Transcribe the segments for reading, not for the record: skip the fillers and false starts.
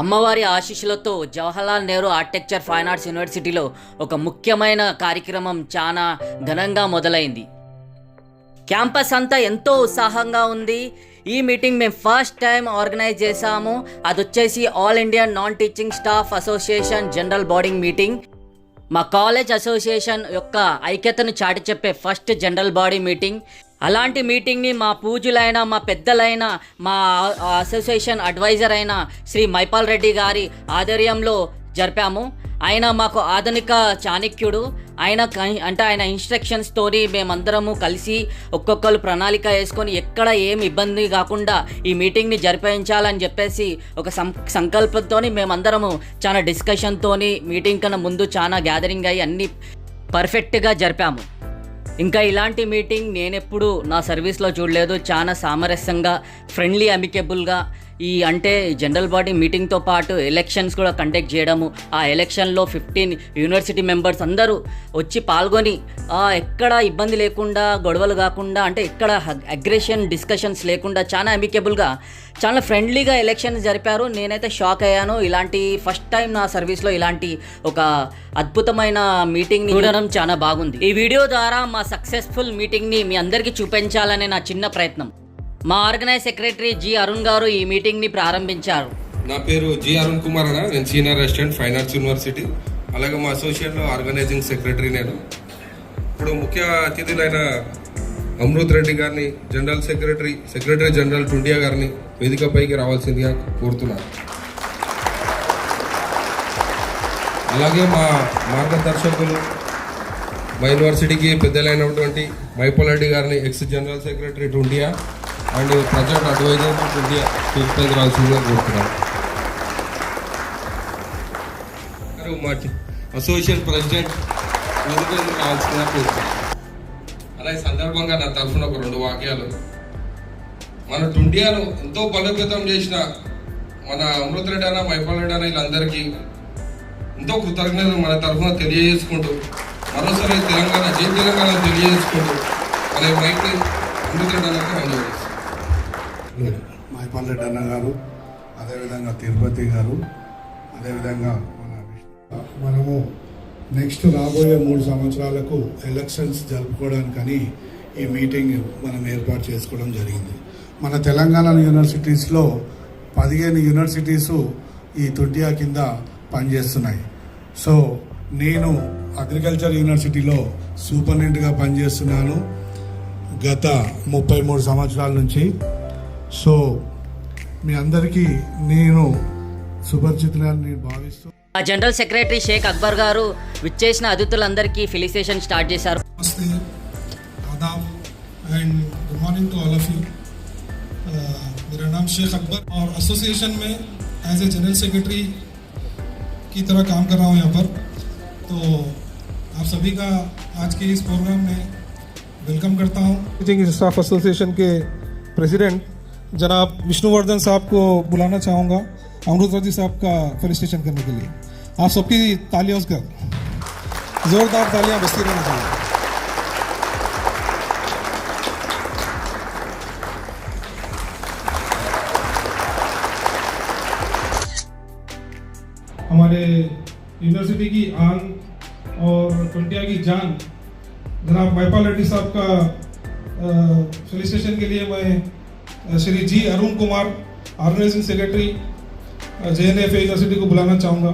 అమ్మవారి ఆశీస్సులతో Jawaharlal Nehru architecture fine arts యూనివర్సిటీలో ఒక ముఖ్యమైన కార్యక్రమం చాలా ఘనంగా మొదలైంది. క్యాంపస్ అంతా ఎంతో ఉత్సాహంగా ఉంది. ఈ మీటింగ్ మేము ఫస్ట్ టైం ఆర్గనైజ్ చేశాము. అది వచ్చేసి all India non teaching staff association general body meeting. మా కాలేజ్ అసోసియేషన్ యొక్క ఐక్యతను చాటి చెప్పే ఫస్ట్ జనరల్ బాడీ మీటింగ్. అలాంటి మీటింగ్ని మా పూజలైన, మా పెద్దలైన, మా అసోసియేషన్ అడ్వైజర్ అయిన శ్రీ మైపాల్ రెడ్డి గారి ఆధ్వర్యంలో జరిపాము. ఆయన మాకు ఆధునిక చాణక్యుడు. ఆయన ఇన్స్ట్రక్షన్స్తోని మేమందరము కలిసి ఒక్కొక్కరు ప్రణాళిక వేసుకొని ఎక్కడ ఏం ఇబ్బంది కాకుండా ఈ మీటింగ్ని జరిపించాలని చెప్పేసి ఒక సంకల్పంతో మేమందరము చాలా డిస్కషన్తో మీటింగ్ కన్నా ముందు చాలా గ్యాదరింగ్ అయ్యి అన్నీ పర్ఫెక్ట్గా జరిపాము. ఇంకా ఇలాంటి మీటింగ్ నేనెప్పుడు నా సర్వీస్లో చూడలేదు. చాలా సామరస్యంగా, ఫ్రెండ్లీ, అమికేబుల్గా అంటే జనరల్ బాడీ మీటింగ్తో పాటు ఎలక్షన్స్ కూడా కండక్ట్ చేయడము. ఆ ఎలక్షన్లో 15 యూనివర్సిటీ మెంబర్స్ అందరూ వచ్చి పాల్గొని ఎక్కడ ఇబ్బంది లేకుండా, గొడవలు కాకుండా, అంటే ఎక్కడ అగ్రెషన్ డిస్కషన్స్ లేకుండా చాలా అమికేబుల్గా, చాలా ఫ్రెండ్లీగా ఎలక్షన్స్ జరిపారు. నేనైతే షాక్ అయ్యాను. ఇలాంటి ఫస్ట్ టైం నా సర్వీస్లో ఇలాంటి ఒక అద్భుతమైన మీటింగ్ని చూడడం చాలా బాగుంది. ఈ వీడియో ద్వారా మా సక్సెస్ఫుల్ మీటింగ్ని మీ అందరికీ చూపించాలనే నా చిన్న ప్రయత్నం. మా ఆర్గనైజ్ సెక్రటరీ జి అరుణ్ గారు ఈ మీటింగ్ని ప్రారంభించారు. నా పేరు జి అరుణ్ కుమార్ అన్న. నేను senior assistant fine arts university. అలాగే మా అసోసియేషన్లో ఆర్గనైజింగ్ సెక్రటరీ నేను. ఇప్పుడు ముఖ్య అతిథులైన అమృత్ రెడ్డి గారిని, జనరల్ సెక్రటరీ జనరల్ టుండియా గారిని వేదికపైకి రావాల్సిందిగా కోరుతున్నాను. అలాగే మా మార్గదర్శకులు, మా యూనివర్సిటీకి పెద్దలైనటువంటి మైపాల్ రెడ్డి గారిని, ex general secretary to India and present advisor to India వేదికపైకి రావాల్సిందిగా కోరుతున్నాను. మా అసోసియేషన్ ప్రెసిడెంట్ వేదికపైకి రావాల్సిందిగా కోరుతున్నాను. అలాగే సందర్భంగా నా తరఫున ఒక 2 వాక్యాలు. మన టుండియాను ఎంతో బలోపేతం చేసిన మన అమృత్ రెడ్డి అన్న, మైపాల్ రెడ్డి అన్న, వీళ్ళందరికీ ఎంతో కృతజ్ఞతలు మన తరఫున తెలియజేసుకుంటూ, మరోసారి తెలంగాణ జై తెలంగాణ తెలియజేసుకుంటూ అలాగే మైకి అమృత్ రెడ్డి అన్నకి అందజేస్తాం. మైపాల్ రెడ్డి అన్న గారు, అదేవిధంగా తిరుపతి గారు, అదేవిధంగా మనము నెక్స్ట్ రాబోయే 3 సంవత్సరాలకు ఎలక్షన్స్ జరుపుకోవడానికని ఈ మీటింగ్ మనం ఏర్పాటు చేసుకోవడం జరిగింది. మన తెలంగాణ యూనివర్సిటీస్లో 15 యూనివర్సిటీసు ఈ తుంటియా కింద పనిచేస్తున్నాయి. సో నేను అగ్రికల్చర్ యూనివర్సిటీలో సూపరింటెండెంట్గా పనిచేస్తున్నాను గత 33 సంవత్సరాల నుంచి. సో మీ అందరికీ నేను సుపరిచితులని నేను భావిస్తూ జనరల్ సెక్రటరీ షేక్ అక్బర్ గారు విచ్చేసిన అతిథులందరికీ ఫెలిసిటేషన్ స్టార్ట్ చేశారు. నమస్తే, आदाब and good morning to all of you. मेरा नाम शेख अकबर और एसोसिएशन में एज ए जनरल सेक्रेटरी की तरह काम कर रहा हूँ यहाँ पर. तो आप सभी का आज के इस प्रोग्राम में वेलकम करता हूँ. टीचिंग स्टाफ एसोसिएशन के प्रेसिडेंट जनाब विष्णुवर्धन साहब को बुलाना चाहूँगा अमृत रेड्डी साहब का फेलिसिटेशन करने के लिए. आप सबकी तालियों का जोरदार तालियां बजती रहनी चाहिए. हमारे यूनिवर्सिटी की आन और टुंटिया की जान जनाब మైపాల్ రెడ్డి साहब का फेलिसिटेशन के लिए मैं Shri G Arun Kumar organising secretary JNF university को बुलाना चाहूँगा.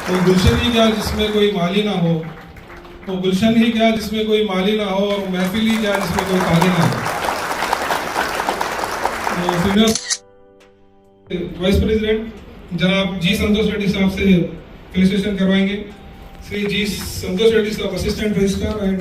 तो गुलशन ही क्या जिसमें कोई माली ना हो, तो गुलशन ही क्या जिसमें कोई माली ना हो, और महफिल ही क्या जिसमें कोई ताली ना हो. तो सीनियर वाइस प्रेसिडेंट जनाब जी संतोष रेड्डी साहब से फेलिसिटेशन करवाएंगे. श्री जी संतोष रेड्डी साहब assistant registrar and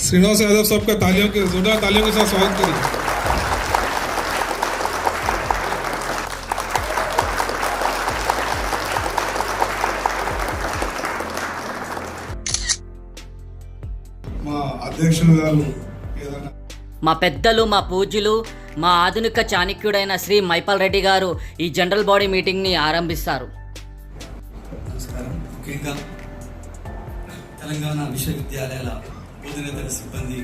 Srinivas Yadav साहब का जोरदार तालियों के साथ स्वागत करिए. మా అధ్యక్షులు గారు ఏదైనా మా పెద్దలు, మా పూజ్యులు, మా ఆధునిక చాణక్యుడైన శ్రీ మైపాల్ రెడ్డి గారు ఈ జనరల్ బాడీ మీటింగ్ని ఆరంభిస్తారు. నమస్కారం. ముఖ్యంగా తెలంగాణ విశ్వవిద్యాలయాల బోధనేతర సిబ్బంది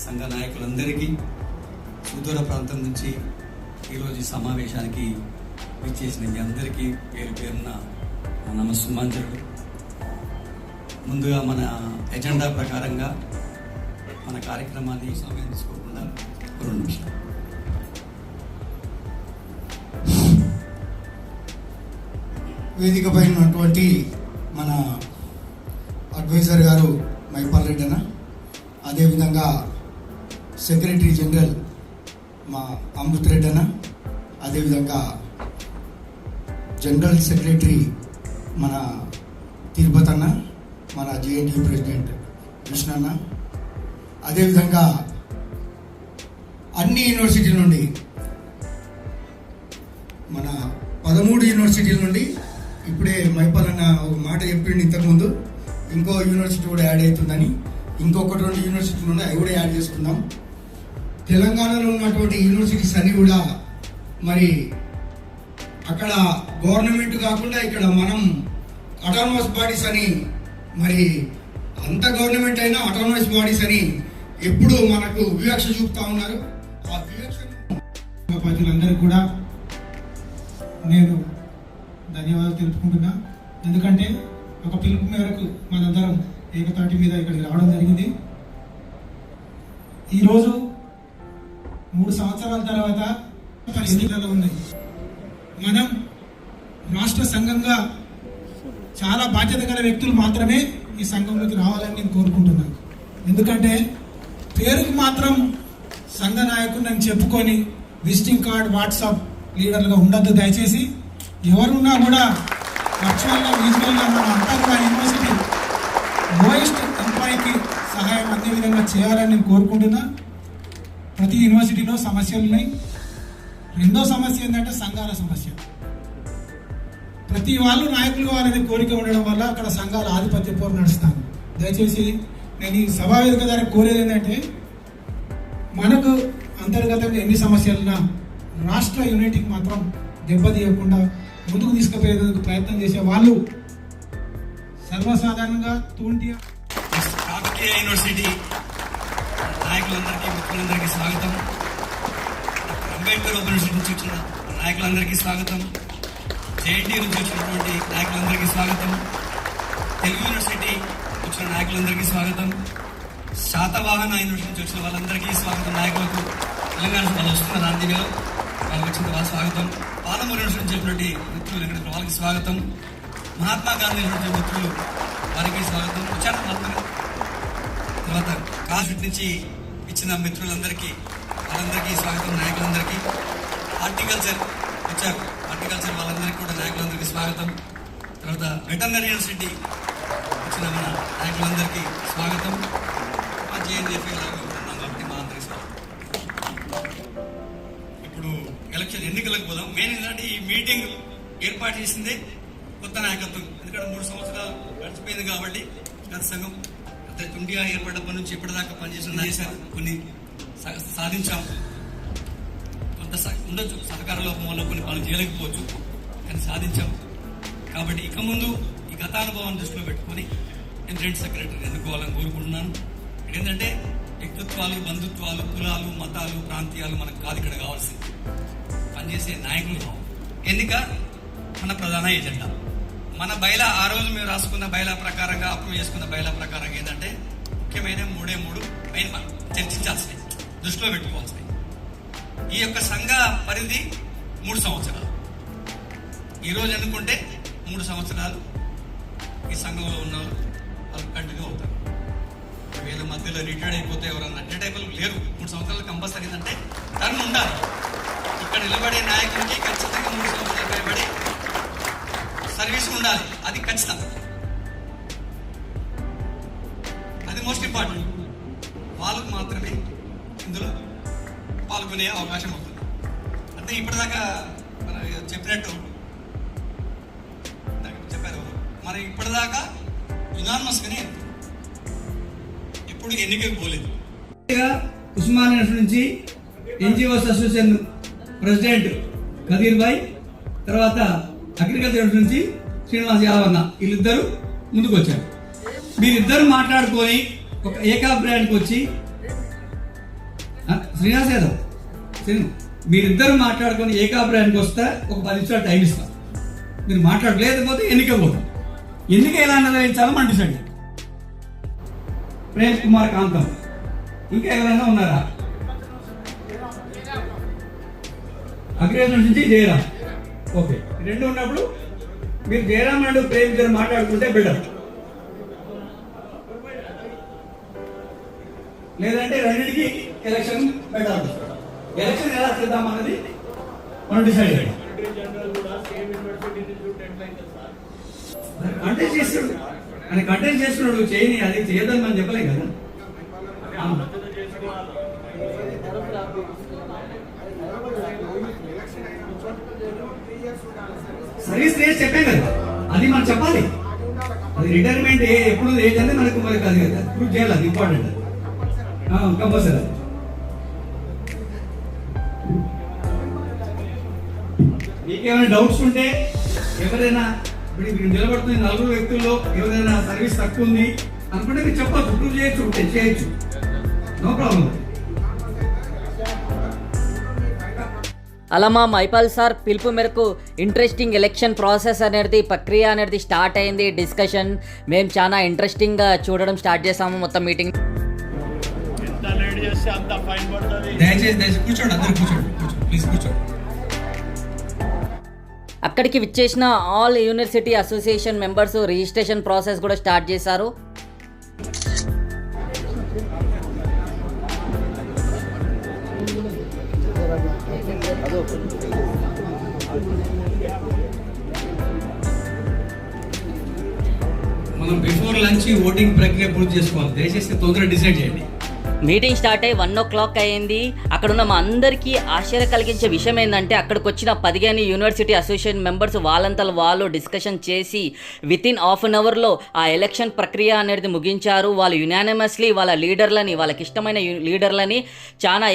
సంఘ నాయకులందరికీ, సుదూర ప్రాంతం నుంచి ఈరోజు ఈ సమావేశానికి విచ్చేసిన మీ అందరికీ పేరు పేరున నమస్సుమాంజలు. ముందుగా మన ఎజెండా ప్రకారంగా మన కార్యక్రమాన్ని సమయం తీసుకోకుండా 2 నిమిషాలు. వేదికపై ఉన్నటువంటి మన అడ్వైజర్ గారు మైపాల్ రెడ్డి అన్న, అదేవిధంగా సెక్రటరీ జనరల్ మా అమృత్ రెడ్డి అన్న, అదేవిధంగా జనరల్ సెక్రటరీ మన తిరుపతి అన్న, మన జేఎన్టీయూ ప్రెసిడెంట్ కృష్ణ అన్న, అదేవిధంగా అన్ని యూనివర్సిటీల నుండి మన 13 యూనివర్సిటీల నుండి ఇప్పుడే మైపాల్ అన్న ఒక మాట చెప్పిండు ఇంతకుముందు, ఇంకో యూనివర్సిటీ కూడా యాడ్ అవుతుందని, ఇంకొకటి 2 యూనివర్సిటీలు ఉన్నాయి, అవి కూడా యాడ్ చేసుకుందాం. తెలంగాణలో ఉన్నటువంటి యూనివర్సిటీస్ అన్ని కూడా మరి అక్కడ గవర్నమెంట్ కాకుండా ఇక్కడ మనం అటానమస్ బాడీస్ అని, మరి అంత గవర్నమెంట్ అయినా అటానమస్ బాడీస్ అని ఎప్పుడు మనకు వివక్ష చూపుతా ఉన్నారు. ఆ వివక్షను ప్రజలందరికీ కూడా నేను ధన్యవాదాలు తెలుపుకుంటున్నా. ఎందుకంటే ఒక పిలుపు మేరకు మనందరం ఏకతాటి మీద ఇక్కడికి రావడం జరిగింది. ఈరోజు 3 సంవత్సరాల తర్వాత పరిస్థితులలో ఉన్నాయి. మనం రాష్ట్ర సంఘంగా చాలా బాధ్యత గల వ్యక్తులు మాత్రమే ఈ సంఘంలోకి రావాలని నేను కోరుకుంటున్నాను. ఎందుకంటే పేరుకు మాత్రం సంఘ నాయకుడిని చెప్పుకొని విజిటింగ్ కార్డ్, వాట్సాప్ లీడర్లుగా ఉండద్దు. దయచేసి ఎవరున్నా కూడా వర్చువల్గా, విజువల్గా మన అంతా కూడా యూనివర్సిటీ లోయెస్ట్ ఎంప్లాయీకి సహాయం అందే విధంగా చేయాలని నేను కోరుకుంటున్నా. ప్రతి యూనివర్సిటీలో సమస్యలు ఉన్నాయి. రెండో సమస్య ఏంటంటే సంఘాల సమస్య. ప్రతి వాళ్ళు నాయకులు కావాలనే కోరిక ఉండడం వల్ల అక్కడ సంఘాల ఆధిపత్య పోరు నడుస్తాను. దయచేసి నేను ఈ సభావేదిక ద్వారా కోరేది ఏంటంటే, మనకు అంతర్గతంగా ఎన్ని సమస్యలున్నా రాష్ట్ర యూనిటీకి మాత్రం దెబ్బతీయకుండా ముందుకు తీసుకుపోయేందుకు ప్రయత్నం చేసే వాళ్ళు సర్వసాధారణంగా కాకతీయ యూనివర్సిటీ నాయకులందరికీ, మిత్రులందరికీ స్వాగతం. అంబేద్కర్ యూనివర్సిటీ నుంచి వచ్చిన నాయకులందరికీ స్వాగతం. జేఎన్టీ నుంచి వచ్చినటువంటి నాయకులందరికీ స్వాగతం. తెలుగు యూనివర్సిటీ వచ్చిన నాయకులందరికీ స్వాగతం. శాతవాహన యూనివర్సిటీ నుంచి వచ్చిన వాళ్ళందరికీ స్వాగతం. నాయకులకు తెలంగాణ వాళ్ళు వస్తున్నారు, ఆంధ్రలో వాళ్ళకి వచ్చిన వాళ్ళ స్వాగతం. పాలమూరు యూనివర్సిటీ నుంచి వచ్చినటువంటి మిత్రులు ఇక్కడ వాళ్ళకి స్వాగతం. మహాత్మా గాంధీ యూనివర్సిటీ మిత్రులు వారికి స్వాగతం. వచ్చారు మహాత్మా. తర్వాత కాన్స్టిట్యూట్ నుంచి ఇచ్చిన మిత్రులందరికీ వాళ్ళందరికీ స్వాగతం. నాయకులందరికీ. హార్టికల్చర్ వచ్చారు, హార్టికల్చర్ వాళ్ళందరికీ కూడా నాయకులందరికీ స్వాగతం. తర్వాత వెటర్నరీ యూనివర్సిటీ వచ్చిన మన నాయకులందరికీ స్వాగతం. మా జేఎన్జేపీ ఉన్నాం కాబట్టి మా అందరికీ స్వాగతం. ఇప్పుడు ఎలక్షన్ ఎన్నికలకు పోదాం. మెయిన్ ఏంటంటే ఈ మీటింగ్ ఏర్పాటు చేసిందే కొత్త నాయకత్వం. ఎందుకంటే 3 సంవత్సరాలు గడిచిపోయింది కాబట్టి గత సంఘం ఇండియా ఏర్పడినప్పటి నుంచి ఇప్పటిదాకా పనిచేసిన చేశారు, కొన్ని సాధించాం. కొంత ఉండొచ్చు సహకార లోపం వల్ల కొన్ని పనులు చేయలేకపోవచ్చు, కానీ సాధించాం. కాబట్టి ఇక ముందు ఈ గతానుభవాన్ని దృష్టిలో పెట్టుకొని నేను జెంట్ సెక్రటరీ ఎన్నుకోవాలని కోరుకుంటున్నాను. ఏంటంటే వ్యక్తిత్వాలు, బంధుత్వాలు, కులాలు, మతాలు, ప్రాంతీయాలు మనకు కాదు ఇక్కడ కావాల్సింది. పనిచేసే నాయకులు కావాలి. ఎన్నిక మన ప్రధాన ఎజెండా. మన బైలా ఆ రోజు మేము రాసుకున్న బైలా ప్రకారంగా, అప్రూవ్ చేసుకున్న బైలా ప్రకారంగా ఏంటంటే ముఖ్యమైన 3 మెయిన్ మనం చర్చించాల్సినవి, దృష్టిలో పెట్టుకోవాల్సినవి. ఈ యొక్క సంఘ పరిధి 3 సంవత్సరాలు. ఈరోజు ఎన్నుకుంటే 3 సంవత్సరాలు ఈ సంఘంలో ఉన్న వాళ్ళు కంటిన్యూ అవుతారు. వీళ్ళ మధ్యలో రిటైర్డ్ అయిపోతే ఎవరన్నా రిటైర్డ్ అయిపోయి లేరు. 3 సంవత్సరాలు కంపల్సరీ ఏంటంటే టర్న్ ఉండాలి. ఇక్కడ నిలబడే నాయకుడికి ఖచ్చితంగా 3 సంవత్సరాలు నిలబడి సర్వీస్ ఉండాలి. అది ఖచ్చితం, అది మోస్ట్ ఇంపార్టెంట్. వాళ్ళకు మాత్రమే ఇందులో పాల్గొనే అవకాశం అవుతుంది. అంటే ఇప్పటిదాకా మనం చెప్పినట్టు చెప్పారు, మరి ఇప్పటిదాకా యునానిమస్గానే ఎప్పుడు ఎన్నికకు పోలేదు. ఉస్మానియా యూనివర్సిటీ నుంచి ఎన్జిఓస్ అసోసియేషన్ ప్రెసిడెంట్ కదీర్ భాయ్, తర్వాత అగ్రికల్చర్ యూనివర్సిటీ నుంచి శ్రీనివాస్ యాదవ్ అన్న, వీళ్ళిద్దరూ ముందుకు వచ్చారు. మీరిద్దరు మాట్లాడుకొని ఒక ఏకాభిప్రాయానికి వచ్చి శ్రీనివాస్ యాదవ్ మీరిద్దరు మాట్లాడుకొని ఏకాభిప్రాయానికి వస్తే ఒక 10 నిమిషాలు టైం ఇస్తాం. మీరు మాట్లాడలేకపోతే ఎన్నిక పోతాం. ఎన్నిక ఎలా నిర్వహించాలో మనం డిసైడ్ చేయాలి. ప్రేమ్ కుమార్ కాంతం, ఇంకా ఎవరైనా ఉన్నారా? అగ్రికల్చర్ నుంచి జయరామ్. ఓకే, రెండు ఉన్నప్పుడు మీరు జయరామ్ అండ్ ప్రేమ్ ఇద్దరు మాట్లాడుకుంటే బెటర్. లేదంటే రెండింటికి ఎలక్షన్ బెటర్. ఎలక్షన్ ఎలా చేద్దాం అన్నది మనం డిసైడ్ చేయాలి. కంటెస్ట్ చేస్తున్నాడు అని కంటెస్ట్ చేస్తున్నాడు, చేయని అది చేయదని మనం చెప్పలేం కదా. సర్వీస్ చేసి చెప్పాం కదా, అది మనం చెప్పాలి. అది రిటైర్మెంట్ ఎప్పుడు ఏంటంటే మనకు అది కదా ప్రూవ్ చేయాలి, అది ఇంపార్టెంట్, కంపల్సరీ. మీకేమైనా డౌట్స్ ఉంటే ఎవరైనా ఇప్పుడు నిలబడుతున్న 4 వ్యక్తుల్లో ఎవరైనా సర్వీస్ తక్కువ ఉంది అనుకుంటే మీరు చెప్పచ్చు, ప్రూవ్ చేయొచ్చు, చేయొచ్చు, నో ప్రాబ్లం. అలా మా మైపాల్ సార్ పిలుపు మేరకు ఇంట్రెస్టింగ్ ఎలక్షన్ ప్రాసెస్ అనేది ప్రక్రియ అనేది స్టార్ట్ అయింది. డిస్కషన్ మేము చాలా ఇంట్రెస్టింగ్గా చూడడం స్టార్ట్ చేసాము. మొత్తం మీటింగ్ దయచేసి కూర్చోండి, అందరూ కూర్చోండి, ప్లీజ్ కూర్చోండి. అక్కడికి విచ్చేసిన all university association members registration process కూడా స్టార్ట్ చేశారు. మనం బిఫోర్ లంచ్ ఓటింగ్ ప్రక్రియ పూర్తి చేసుకోవాలి. దయచేసి తొందరగా డిసైడ్ చేయండి. మీటింగ్ స్టార్ట్ అయ్యి 1 o'clock అయింది. అక్కడ ఉన్న మా అందరికీ ఆశ్చర్య కలిగించే విషయం ఏంటంటే అక్కడికి వచ్చిన 15 యూనివర్సిటీ అసోసియేషన్ మెంబర్స్ వాళ్ళంతలో వాళ్ళు డిస్కషన్ చేసి వితిన్ హాఫ్ అన్ అవర్లో ఆ ఎలక్షన్ ప్రక్రియ అనేది ముగించారు. వాళ్ళు యునానిమస్లీ వాళ్ళ లీడర్లని, వాళ్ళకి ఇష్టమైన లీడర్లని చాలా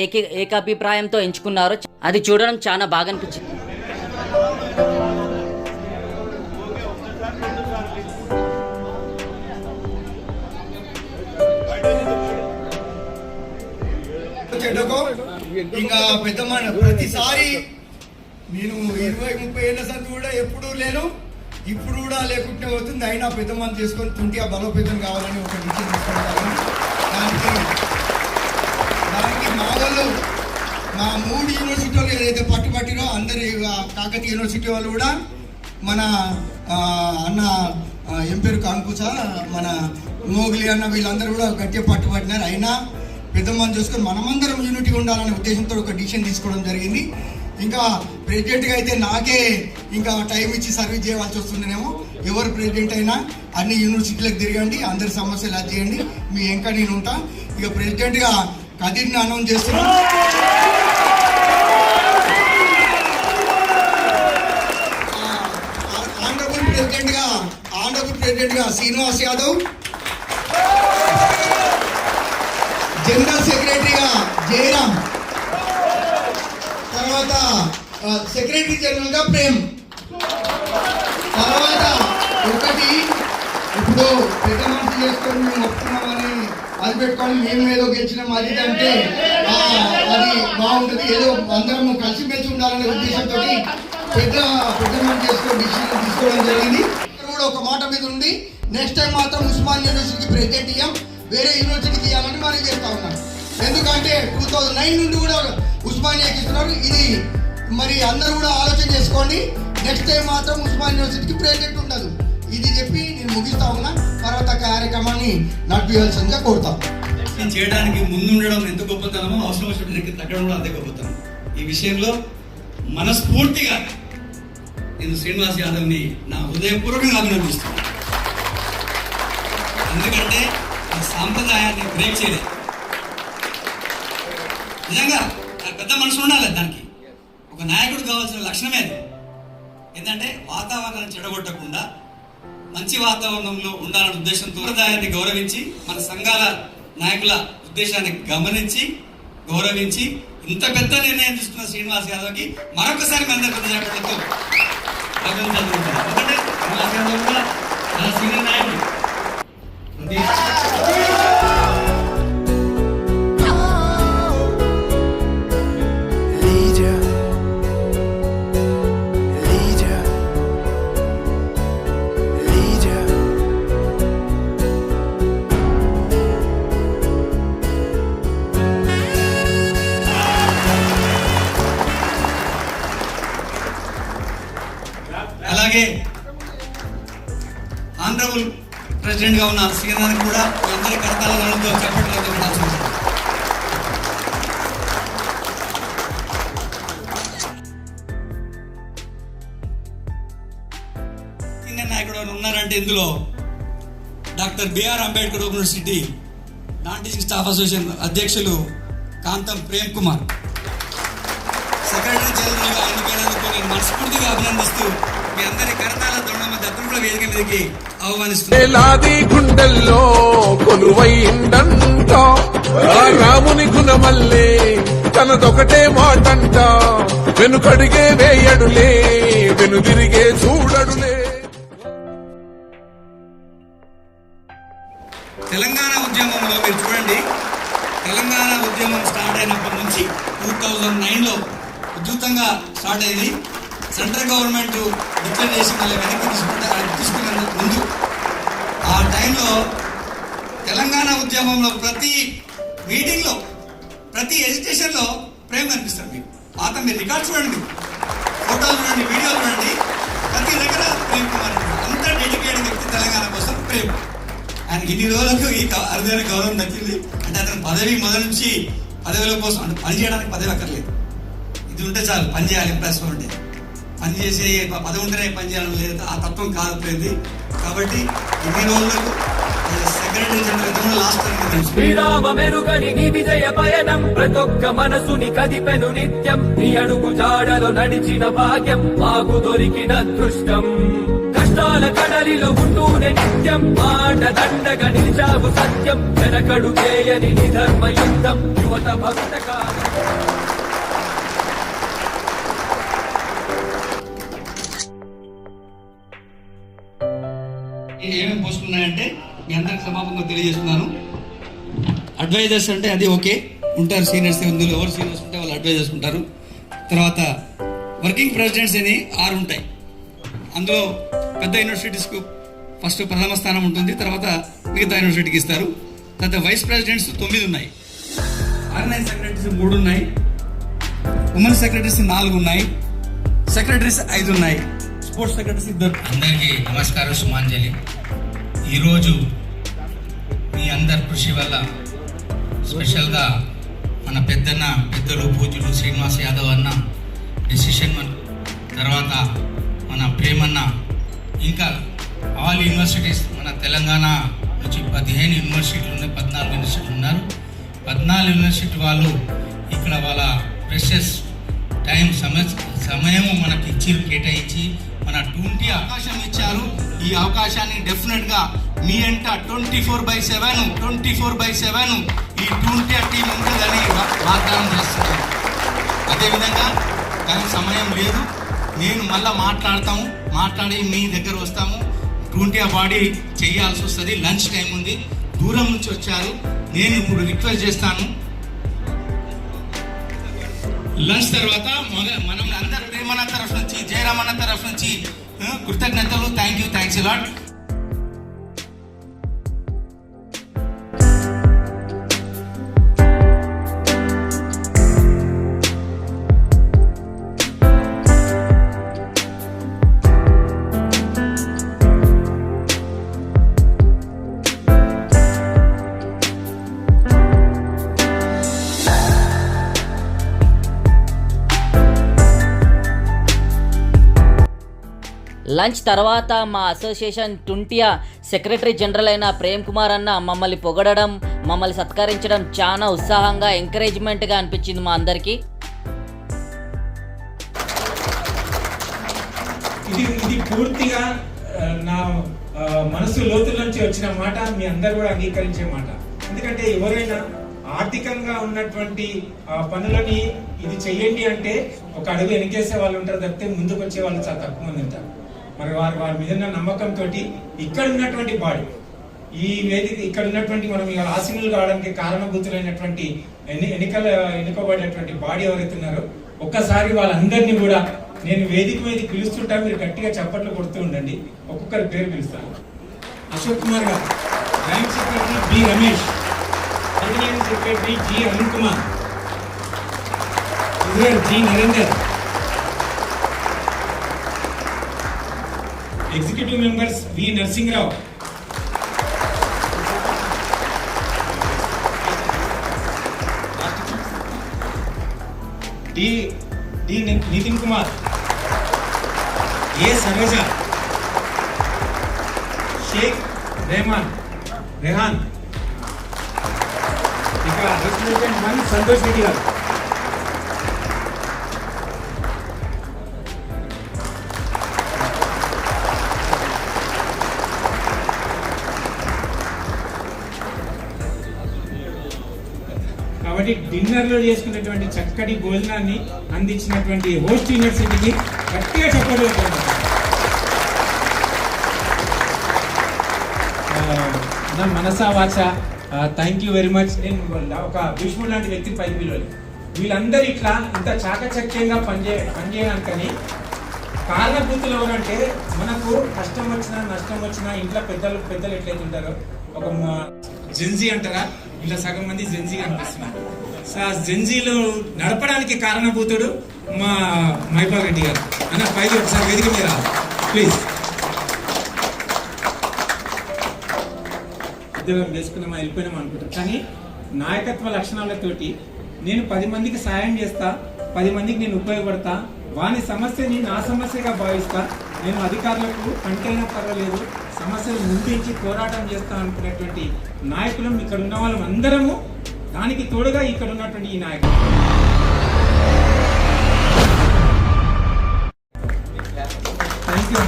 ఏకాభిప్రాయంతో ఎంచుకున్నారు. అది చూడడం చాలా బాగా అనిపించింది. ఇంకా పెద్ద ప్రతిసారి నేను 20-30 ఏళ్ళ సంది కూడా ఎప్పుడూ లేను, ఇప్పుడు కూడా లేకుంటే అవుతుంది. అయినా పెద్ద మంది చేసుకొని తుంటి బలోపేతం కావాలని ఒక డిసిషన్ తీసుకుంటాను. దానికి మా వాళ్ళు మా 3 యూనివర్సిటీ వాళ్ళు ఏదైతే పట్టుబట్టిరో అందరి కాకతీయ యూనివర్సిటీ వాళ్ళు కూడా మన అన్న ఏం పేరు కాంకుచ, మన మోగిలి అన్న వీళ్ళందరూ కూడా గట్టిగా పట్టుబట్టినారు. అయినా పెద్ద మంది చూసుకొని మనమందరం యూనిటీ ఉండాలనే ఉద్దేశంతో ఒక డిసిషన్ తీసుకోవడం జరిగింది. ఇంకా ప్రెసిడెంట్గా అయితే నాకే ఇంకా టైం ఇచ్చి సర్వీస్ చేయవలసి వస్తుందేమో. ఎవరు ప్రెసిడెంట్ అయినా అన్ని యూనివర్సిటీలకు తిరగండి, అందరి సమస్యలు అది చేయండి, మీ ఇంకా నేను ఉంటా. ఇక ప్రెసిడెంట్గా కదీర్ని అనౌన్స్ చేస్తున్నాం. ఆనరబుల్ ప్రెసిడెంట్గా శ్రీనివాస్ యాదవ్, జనరల్ సెక్రటరీగా జయరామ్, తర్వాత సెక్రటరీ జనరల్ గా ప్రేమ్. తర్వాత ఒకటి ఇప్పుడు పెద్ద మనిషి చేసుకొని మేము వస్తున్నామని అది పెట్టుకొని మేము ఏదో గెలిచినాం అది అంటే అది బాగుంటుంది. ఏదో అందరం కలిసిమెలిసి ఉండాలనే ఉద్దేశంతో పెద్ద మనిషి చేసుకొని డిసిషన్ తీసుకోవడం జరిగింది. కూడా ఒక మాట మీద ఉంది, నెక్స్ట్ టైం మాత్రం ఉస్మానియా యూనివర్సిటీకి ప్రెసిడెంట్ ఇయ్యాం, వేరే యూనివర్సిటీకి ఇవ్వాలని మనం చేస్తా ఉన్నాం. ఎందుకంటే 2009 నుండి కూడా ఉస్మానియాకి ఇస్తున్నారు. ఇది మరి అందరూ కూడా ఆలోచన చేసుకోండి. నెక్స్ట్ టైం మాత్రం ఉస్మానియా యూనివర్సిటీకి ప్రెసిడెంట్ ఉండదు. ఇది చెప్పి నేను ముగిస్తా ఉన్నా. తర్వాత కార్యక్రమాన్ని నడిపించాల్సిందిగా కోరుతాం. నేను చేయడానికి ముందు ఉండడం ఎంత గొప్పతనమో అవసరం వచ్చినట్టు తగ్గడం కూడా అంతే గొప్పతనం. ఈ విషయంలో మనస్ఫూర్తిగా నేను శ్రీనివాస్ యాదవ్ని నా హృదయపూర్వకంగా అభినందిస్తున్నాను. ఎందుకంటే ఆ సాంప్రదాయాన్ని బ్రేక్ చేయలేదు. నిజంగా పెద్ద మనసు ఉండాలి. దానికి ఒక నాయకుడు కావాల్సిన లక్షణమే అది. ఏంటంటే వాతావరణాన్ని చెడగొట్టకుండా మంచి వాతావరణంలో ఉండాలనే ఉద్దేశంతో సాంప్రదాయాన్ని గౌరవించి మన సంఘాల నాయకుల ఉద్దేశాన్ని గమనించి గౌరవించి ఇంత పెద్ద నిర్ణయం తీసుకున్న శ్రీనివాస్ యాదవ్కి మరొకసారి మీ అందరి పెద్ద చేపట్లతో అభినందనలు జరుగుతుంది. ఎందుకంటే శ్రీనివాస్ యాదవ్ కూడా చాలా సీనియర్ నాయకుడు. అలాగే ఆనరబుల్ ప్రెసిడెంట్ గా ఉన్న శ్రీనాథ్ కూడా మీ అందరి కర్తాల నడుతో చెప్పట్లేదు. సీనియర్ నాయకుడు ఉన్నారంటే ఇందులో doctor BR Ambedkar university non teaching staff association అధ్యక్షులు కాంతం ప్రేమ్ కుమార్, సెక్రటరీ జనరల్ గా ఎన్నికైనందుకు నేను మనస్ఫూర్తిగా అభినందిస్తూ మీ అందరి కరతాల దొండ దత్తుల వేదిక మీదకి ఆహ్వానిస్తున్నాను. గుండెల్లో కొలువైందంట రాముని గుణమల్లే తనదొకటే మాటంట, వెనుకడిగే వేయడులే వెనుదిరిగే చూడడులే. తెలంగాణ ఉద్యమంలో మీరు చూడండి, తెలంగాణ ఉద్యమం స్టార్ట్ అయినప్పటి నుంచి 2009లో ఉధృతంగా స్టార్ట్ అయింది. సెంట్రల్ గవర్నమెంట్ డిక్లేర్ చేసి మళ్ళీ వెనక్కి తీసుకునే ముందు ఆ టైంలో తెలంగాణ ఉద్యమంలో ప్రతి మీటింగ్లో ప్రతి ఎడ్యుకేషన్లో ప్రేమ కనిపిస్తారు. మీకు పాత మీరు రికార్డ్ చూడండి, ఫోటోలు చూడండి, వీడియోలు చూడండి, ప్రతి దగ్గర ప్రేమ్ కుమార్ అంత డెడికేటెడ్ వ్యక్తి తెలంగాణ కోసం ప్రేమ్. ఆయనకి ఇన్ని రోజులకు ఈ అరుదైన గౌరవం దక్కింది. అంటే అతను పదవి మొదటి నుంచి పదవుల కోసం అంటే పని చేయడానికి పదవి అక్కర్లేదు, ఇది ఉంటే చాలు పని చేయాలి. ఇంప్రెస్ ఉంటే పని చేసే పదవి ఉంటేనే పని చేయాలని లేదు, ఆ తత్వం కాదు. కాబట్టి ఇన్ని రోజులకు సెక్రటరీ జనరల్ లాస్ట్ శ్రీరామ మెరుగని నీ విజయ పయనం ప్రతొక్క మనసుని కదిపెను నిత్యం, నీ అడుగు జాడలో నడిచిన భాగ్యం మాకు దొరికిన అదృష్టం. కష్టాల కడలిలో ఉంటూనే నిత్యం మాట దండగా నిలిచావు సత్యం, వెనకడు చేయని నీ ధర్మ యుద్ధం యువత భక్తకాలం. ఏమేమి పోస్టులు ఉన్నాయంటే మీ అందరికి సమాపంగా తెలియజేస్తున్నాను. అడ్వైజర్స్ అంటే అది ఓకే ఉంటారు, సీనియర్స్ ఇందులో ఎవరు సీనియర్స్ ఉంటే వాళ్ళు అడ్వైజర్స్ ఉంటారు. తర్వాత వర్కింగ్ ప్రెసిడెంట్స్ అని 6 ఉంటాయి. అందులో పెద్ద యూనివర్సిటీస్కు ఫస్ట్ ప్రథమ స్థానం ఉంటుంది, తర్వాత మిగతా యూనివర్సిటీకి ఇస్తారు. తర్వాత వైస్ ప్రెసిడెంట్స్ 9 ఉన్నాయి, ఆర్గనైజ్ సెక్రటరీస్ 3 ఉన్నాయి, ఉమెన్ సెక్రటరీస్ 4 ఉన్నాయి, సెక్రటరీస్ 5 ఉన్నాయి, స్పోర్ట్స్ సెక్రటరీస్ 2. అందరికీ నమస్కారం, సుమాంజలి. ఈరోజు మీ అందరి కృషి వల్ల స్పెషల్గా మన పెద్దలు పూజలు శ్రీనివాస్ యాదవ్ అన్న డెసిషన్, తర్వాత మన ప్రేమన్న, ఇంకా ఆల్ యూనివర్సిటీస్ మన తెలంగాణ నుంచి 15 యూనివర్సిటీలు ఉన్నాయి, 14 యూనివర్సిటీలు ఉన్నారు. 14 యూనివర్సిటీ వాళ్ళు ఇక్కడ వాళ్ళ ప్రెషస్ టైం సమయం మనకి కేటాయించి మన 20 అవకాశం ఇచ్చారు. ఈ అవకాశాన్ని డెఫినెట్గా మీ అంట 24/7 ఈ 20 టీం ఉంటుందని వాగ్దానం చేస్తున్నాను. అదేవిధంగా కానీ సమయం లేదు, నేను మళ్ళీ మాట్లాడి మీ దగ్గర వస్తాము. 20 బాడీ చేయాల్సి వస్తుంది, లంచ్ టైం ఉంది, దూరం నుంచి వచ్చారు. నేను ఇప్పుడు రిక్వెస్ట్ చేస్తాను, లంచ్ తర్వాత మనం అందరు ప్రేమన్న తరఫు నుంచి, జయరామన్న తరఫు నుంచి కృతజ్ఞతలు. Thanks lot. లంచ్ తర్వాత మా అసోసియేషన్ టుంటియా సెక్రటరీ జనరల్ అయిన ప్రేమ్ కుమార్ అన్న మమ్మల్ని పొగడడం, మమ్మల్ని సత్కరించడం చాలా ఉత్సాహంగా, ఎంకరేజ్మెంట్గా అనిపించింది మా అందరికీ. ఇది పూర్తిగా నా మనసు లోతుల నుంచి వచ్చిన మాట, మీ అందరు కూడా అంగీకరించే మాట. ఎందుకంటే ఎవరైనా ఆర్థికంగా ఉన్నటువంటి పనులని ఇది చెయ్యండి అంటే ఒక అడుగు వెనకేసే వాళ్ళు ఉంటారు తప్పితే ముందుకు వచ్చే వాళ్ళు చాలా తక్కువ మంది ఉంటారు. మరి వారి మీద ఉన్న నమ్మకంతో ఇక్కడ ఉన్నటువంటి బాడీ, ఈ వేదిక ఇక్కడ ఉన్నటువంటి మనం ఇవాళ ఆశీనులు కావడానికి కారణభూతులైనటువంటి ఎన్నుకోబడినటువంటి బాడీ ఎవరైతే ఉన్నారో ఒక్కసారి వాళ్ళందరినీ కూడా నేను వేదిక మీద పిలుస్తుంటా, మీరు గట్టిగా చప్పట్లు కొడుతూ ఉండండి. ఒక్కొక్కరి పేరు పిలుస్తాను. అశోక్ కుమార్ గారు, joint secretary B Ramesh, coordinating secretary G Arun Kumar, G Narender, executive members V Narasimharao, D Nitin Kumar, A Saroja, Sheikh Rehan, ఇక రిప్రజెంటేటివ్ సంతోష్ రెడ్డి గారు. కాబట్టి డిన్నర్ లో చేసుకున్నటువంటి చక్కటి భోజనాన్ని అందించినటువంటి హోస్ట్ యూనివర్సిటీకి గట్టిగా చెప్పలేదు. మనసా వాచ థ్యాంక్ యూ వెరీ మచ్. నేను ఒక భీష్ముడు లాంటి వ్యక్తిని పైకి పిలవాలి. వీళ్ళందరూ ఇట్లా ఇంత చాకచక్యంగా పనిచేయడానికని కారణభూతులు ఎవరంటే, మనకు కష్టం వచ్చినా నష్టం వచ్చినా ఇంట్లో పెద్దలు ఎట్లయితే ఉంటారో, ఒక జెన్జీ అంటారా, ఇలా సగం మంది జెన్జీ అనిపిస్తున్నారు. జెన్జీలు నడపడానికి కారణభూతుడు మా మైపాల్ రెడ్డి గారు. అన్న పైకి ఒకసారి వేదిక మీద ప్లీజ్. ఉద్యోగం చేసుకున్నామా వెళ్ళిపోయినామా అనుకుంటారు, కానీ నాయకత్వ లక్షణాలతోటి నేను 10 మందికి సాయం చేస్తా, 10 మందికి నేను ఉపయోగపడతా, వాని సమస్యని నా సమస్యగా భావిస్తా, నేను అధికారులకు కంటైనా పర్వాలేదు సమస్యలు ముందుంచి పోరాటం చేస్తా అనుకునేటువంటి నాయకులు ఇక్కడ ఉన్న వాళ్ళం అందరము. దానికి తోడుగా ఇక్కడ ఉన్నటువంటి ఈ నాయకులు. థ్యాంక్ యూ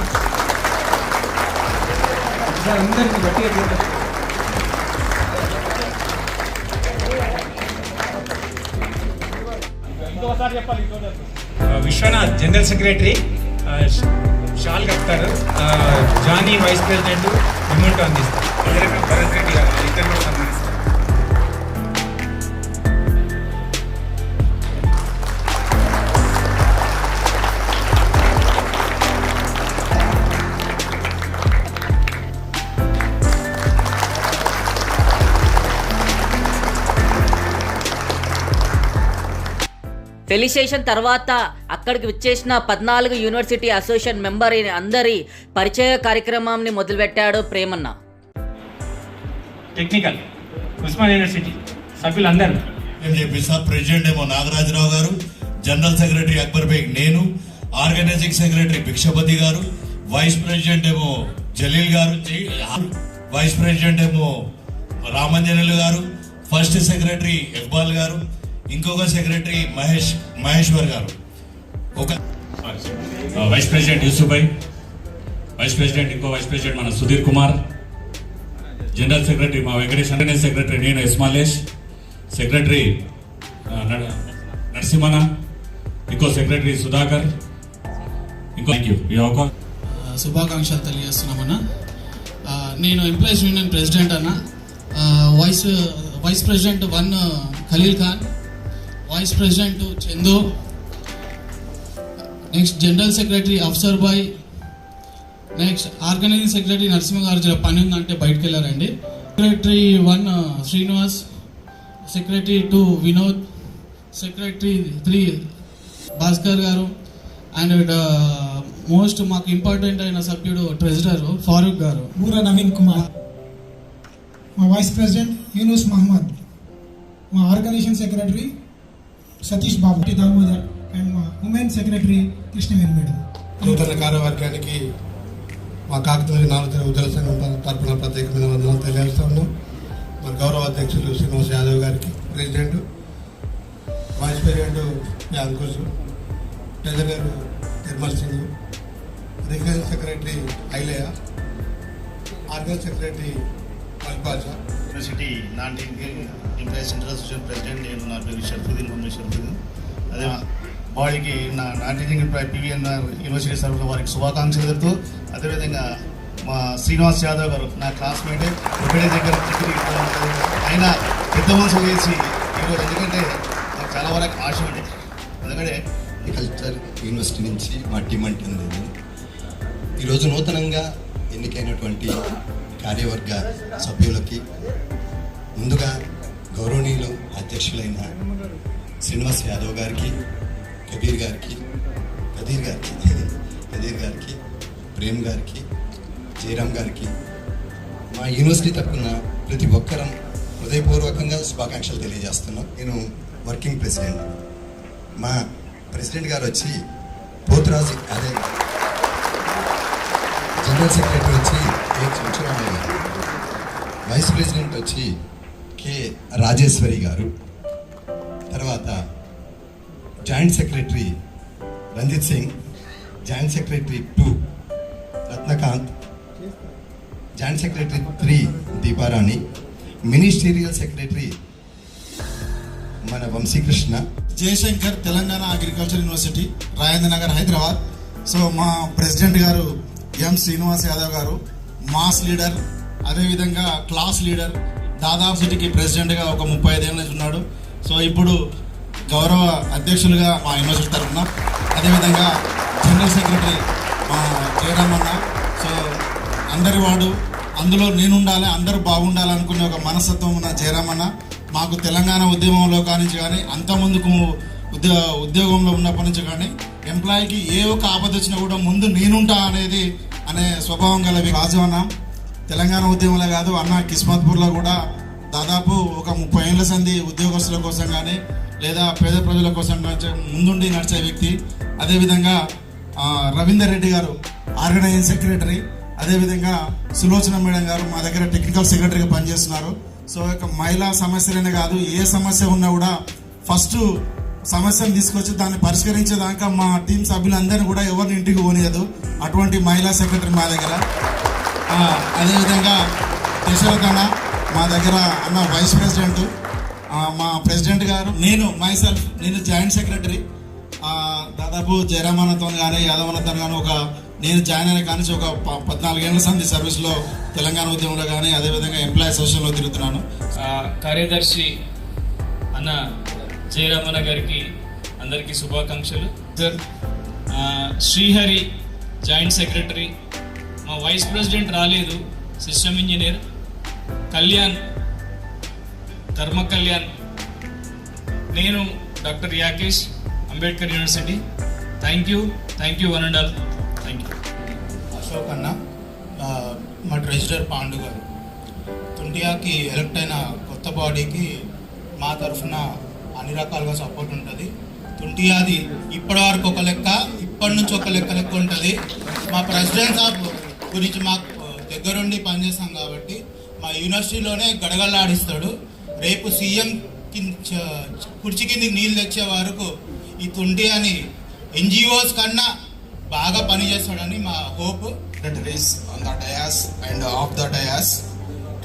సార్, అందరికీ గట్టిగా చేద్దాం. విశ్వనాథ్ జనరల్ సెక్రటరీ షాల్ కప్తారు, జానీ వైస్ ప్రెసిడెంట్ విమోట్ అందిస్తారు. భరత్ రెడ్డి గారు ఇద్దరు కూడా సన్మానిస్తారు. ఫెలిసిటేషన్ తర్వాత అక్కడికి వచ్చేసిన 14 యూనివర్సిటీ అసోసియేషన్ మెంబర్ అందరి పరిచయ కార్యక్రమాన్ని మొదలుపెట్టాడు ప్రేమన్న. టెక్నికల్ ఉస్మాన్ యూనివర్సిటీ సభ్యులందరూ చెప్పి సార్, ప్రెసిడెంట్ ఏమో నాగరాజరావు గారు, జనరల్ సెక్రటరీ అక్బర్ బేగ్ నేను, ఆర్గనైజింగ్ సెక్రటరీ భిక్షపతి గారు, వైస్ ప్రెసిడెంట్ ఏమో జలీల్ గారు, వైస్ ప్రెసిడెంట్ ఏమో రామంజనులు గారు, ఫస్ట్ సెక్రటరీ ఇక్బాల్ గారు, ఇంకొక సెక్రటరీ మహేశ్వర్ గారు, ఒక వైస్ ప్రెసిడెంట్ యూసుఫ్ భాయ్, వైస్ ప్రెసిడెంట్ ఇంకో వైస్ ప్రెసిడెంట్ మన సుధీర్ కుమార్, జనరల్ సెక్రటరీ మా వెంకటేష్, సెక్రటరీ నేను ఇస్మాలేష్, సెక్రటరీ నరసింహన, ఇంకో సెక్రటరీ సుధాకర్, ఇంకో థ్యాంక్ యూ. శుభాకాంక్షలు తెలియజేస్తున్నామన్న. నేను ఎంప్లాయీస్ యూనియన్ ప్రెసిడెంట్ అన్న. Vice president 1 Khalil Khan, vice president Chandu, next general secretary Afsar బాయ్, నెక్స్ట్ ఆర్గనైజింగ్ సెక్రటరీ నరసింహ గారు జర పని ఉందంటే బయటకు వెళ్ళారండి. Secretary 1 Srinivas, secretary 2 Vinod, secretary 3 Bhaskar గారు, అండ్ మోస్ట్ మాకు ఇంపార్టెంట్ అయిన సభ్యుడు ట్రెజరర్ ఫారూక్ గారు, బూర నవీన్ కుమార్, మా వైస్ ప్రెసిడెంట్ యూనుస్ మహమ్మద్, మా organization secretary Satish Babu Damodar, and మా ఉమెన్ సెక్రటరీ కృష్ణవేణి మేడం. నూతన కార్యవర్గానికి మా కాకతీయ నాలుగు ఉద్యోగ సంఘం తరఫున ప్రత్యేకమైన వందనాలు తెలియజేస్తా ఉన్నాం. మన గౌరవ అధ్యక్షులు శ్రీనివాస్ యాదవ్ గారికి, president, vice president Ankush, treasurer Nirmal Singh, regional secretary Ailaiah, organise secretary Malpasha, university non teaching employees central association president నేను. నా పేరు షర్ఫుద్దీన్ మొహమ్మద్ షర్ఫుద్దీన్. అదే బాడీకి నా non teaching employee PVNR university తరఫున వారికి శుభాకాంక్షలు తెలుపుతూ, అదేవిధంగా మా శ్రీనివాస్ యాదవ్ గారు నా క్లాస్మేటే, ఒకటే దగ్గర ఆయన పెద్ద మనసు చేసి ఈరోజు, ఎందుకంటే నాకు చాలా వరకు ఆశ ఉంది. ఎందుకంటే కల్చర్ యూనివర్సిటీ నుంచి మా టీం అంటుంది. ఈరోజు నూతనంగా ఎన్నికైనటువంటి కార్యవర్గ సభ్యులకి ముందుగా గౌరవనీయులు అధ్యక్షులైన శ్రీనివాస్ యాదవ్ గారికి, కదీర్ గారికి, ప్రేమ్ గారికి, జయరామ్ గారికి మా యూనివర్సిటీ తరఫున ప్రతి ఒక్కరం హృదయపూర్వకంగా శుభాకాంక్షలు తెలియజేస్తున్నాం. నేను వర్కింగ్ ప్రెసిడెంట్. మా ప్రెసిడెంట్ గారు వచ్చి పోతురాజు, అదే జనరల్ సెక్రటరీ వచ్చి కే చంచురామయ్య గారు, వైస్ ప్రెసిడెంట్ వచ్చి కె రాజేశ్వరి గారు, తర్వాత joint secretary Ranjit Singh, joint secretary 2 Ratnakant, joint secretary 3 Deeparani, ministerial secretary మన Vamshikrishna. Jayashankar, Telangana agriculture university, Rajendra Nagar, Hyderabad. So మా ప్రెసిడెంట్ గారు ఎం శ్రీనివాస్ యాదవ్ గారు మాస్ లీడర్, అదేవిధంగా క్లాస్ లీడర్, దాదాపు సిటీకి ప్రెసిడెంట్గా ఒక 35 ఏళ్ళ నుంచి ఉన్నాడు. సో ఇప్పుడు గౌరవ అధ్యక్షులుగా మా యూనివర్సిటీ తరఫున, అదేవిధంగా జనరల్ సెక్రటరీ మా జయరామన్న. సో అందరి వాడు, అందులో నేను ఉండాలి, అందరూ బాగుండాలనుకునే ఒక మనస్తత్వం ఉన్న జయరామన్న మాకు తెలంగాణ ఉద్యమంలో కానించి కానీ, అంత ముందుకు ఉద్యోగంలో ఉన్నప్పటి నుంచి కానీ, ఎంప్లాయీకి ఏ ఒక్క ఆపద వచ్చినా కూడా ముందు నేనుంటా అనే స్వభావం గల రాజు అన్న. తెలంగాణ ఉద్యమంలో కాదు అన్న, కిస్మత్పూర్లో కూడా దాదాపు ఒక 30 ఏళ్ల సంది ఉద్యోగస్తుల కోసం కానీ లేదా పేద ప్రజల కోసం ముందుండి నడిచే వ్యక్తి. అదేవిధంగా రవీందర్ రెడ్డి గారు ఆర్గనైజింగ్ సెక్రటరీ, అదేవిధంగా సులోచన మేడం గారు మా దగ్గర టెక్నికల్ సెక్రటరీగా పనిచేస్తున్నారు. సో ఇక మహిళా సమస్యలనే కాదు, ఏ సమస్య ఉన్నా కూడా ఫస్ట్ సమస్యను తీసుకొచ్చి దాన్ని పరిష్కరించేదాకా మా టీం సభ్యులందరినీ కూడా ఎవరిని ఇంటికి పోనీయదు, అటువంటి మహిళా సెక్రటరీ మా దగ్గర. అదేవిధంగా దశరథన మా దగ్గర అన్న వైస్ ప్రెసిడెంట్, మా ప్రెసిడెంట్ గారు, నేను జాయింట్ సెక్రటరీ. దాదాపు జయరామన్నతో కానీ యాదవన్నతో కానీ నేను జాయిన్ అయిన కానీ ఒక 14 ఏళ్ల సంది సర్వీస్లో తెలంగాణ ఉద్యమంలో కానీ అదేవిధంగా ఎంప్లాయీ అసోసియేషన్లో తిరుగుతున్నాను. కార్యదర్శి అన్న జయరామన్న గారికి అందరికీ శుభాకాంక్షలు. సార్ శ్రీహరి జాయింట్ సెక్రటరీ, మా వైస్ ప్రెసిడెంట్ రాలేదు, సిస్టమ్ ఇంజనీర్ కళ్యాణ్, ధర్మ కళ్యాణ్, నేను doctor Yakesh, Ambedkar university. Thank you one and all. Thank you. Ashok అన్న, మా ట్రెజరర్ పాండు గారు. తుండియాకి ఎలక్ట్ అయిన కొత్త బాడీకి మా తరఫున అన్ని రకాలుగా సపోర్ట్ ఉంటుంది. తుండియాది ఇప్పటి వరకు ఒక లెక్క, ఇప్పటి నుంచి ఒక లెక్క ఉంటుంది. మా ప్రెసిడెంట్ సాబ్ గురించి మాకు దగ్గరుండి పనిచేస్తాం కాబట్టి మా యూనివర్సిటీలోనే గడగడలాడిస్తాడు. రేపు సీఎం కుర్చీ కిందకి నీళ్ళు తెచ్చే వరకు ఈ తుండియాని NGOs కన్నా బాగా పనిచేస్తాడని మా hope. On the dais and off the dais,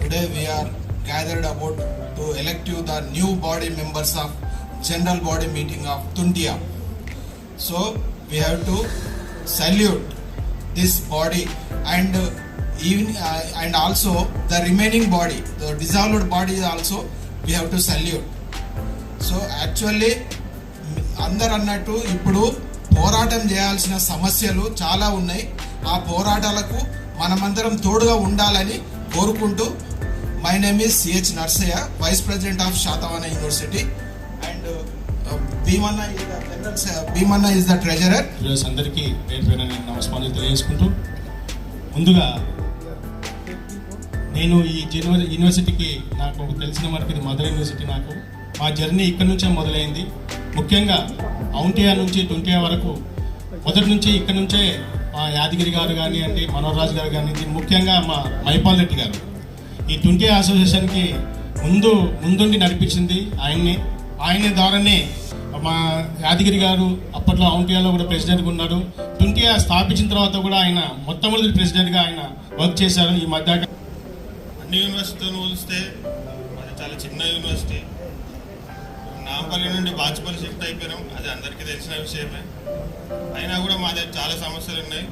today we are gathered about to elect you the new body members of general body meeting of Tundia. So we have to salute this body and even and also the remaining body, the dissolved body also we have to salute. So actually అందరు అన్నట్టు ఇప్పుడు పోరాటం చేయాల్సిన సమస్యలు చాలా ఉన్నాయి. ఆ పోరాటాలకు మనమందరం తోడుగా ఉండాలని కోరుకుంటూ, my name is CH Narsaiah, vice president of Satavahana university, and Bheemanna is the treasurer. అందరికీ పేరు పేరున నేను నమస్కారాలు తెలియజేసుకుంటూ, ముందుగా నేను ఈ యూనివర్సిటీకి నాకు తెలిసిన వరకు ఇది మదర్ యూనివర్సిటీ. నాకు మా జర్నీ ఇక్కడ నుంచే మొదలైంది. ముఖ్యంగా ఔంటియా నుంచి టుంటియా వరకు మొదటి నుంచి ఇక్కడ నుంచే మా యాదగిరి గారు కానివ్వండి, మనోహర్ గారు కానివ్వండి, ముఖ్యంగా మా మైపాల్ రెడ్డి గారు ఈ టుంటియా అసోసియేషన్కి ముందుండి నడిపించింది ఆయన ద్వారానే మా యాదగిరి గారు అప్పట్లో ఔంటియాలో కూడా ప్రెసిడెంట్గా ఉన్నాడు. టుంటియా స్థాపించిన తర్వాత కూడా ఆయన మొట్టమొదటి ప్రెసిడెంట్గా ఆయన వర్క్ చేశారు. ఈ మధ్య అన్ని యూనివర్సిటీతో పోలిస్తే అది చాలా చిన్న యూనివర్సిటీ. నాంపల్లి నుండి బాచుపల్లి షిఫ్ట్ అయిపోయినాం, అది అందరికీ తెలిసిన విషయమే. అయినా కూడా మా దగ్గర చాలా సమస్యలు ఉన్నాయి.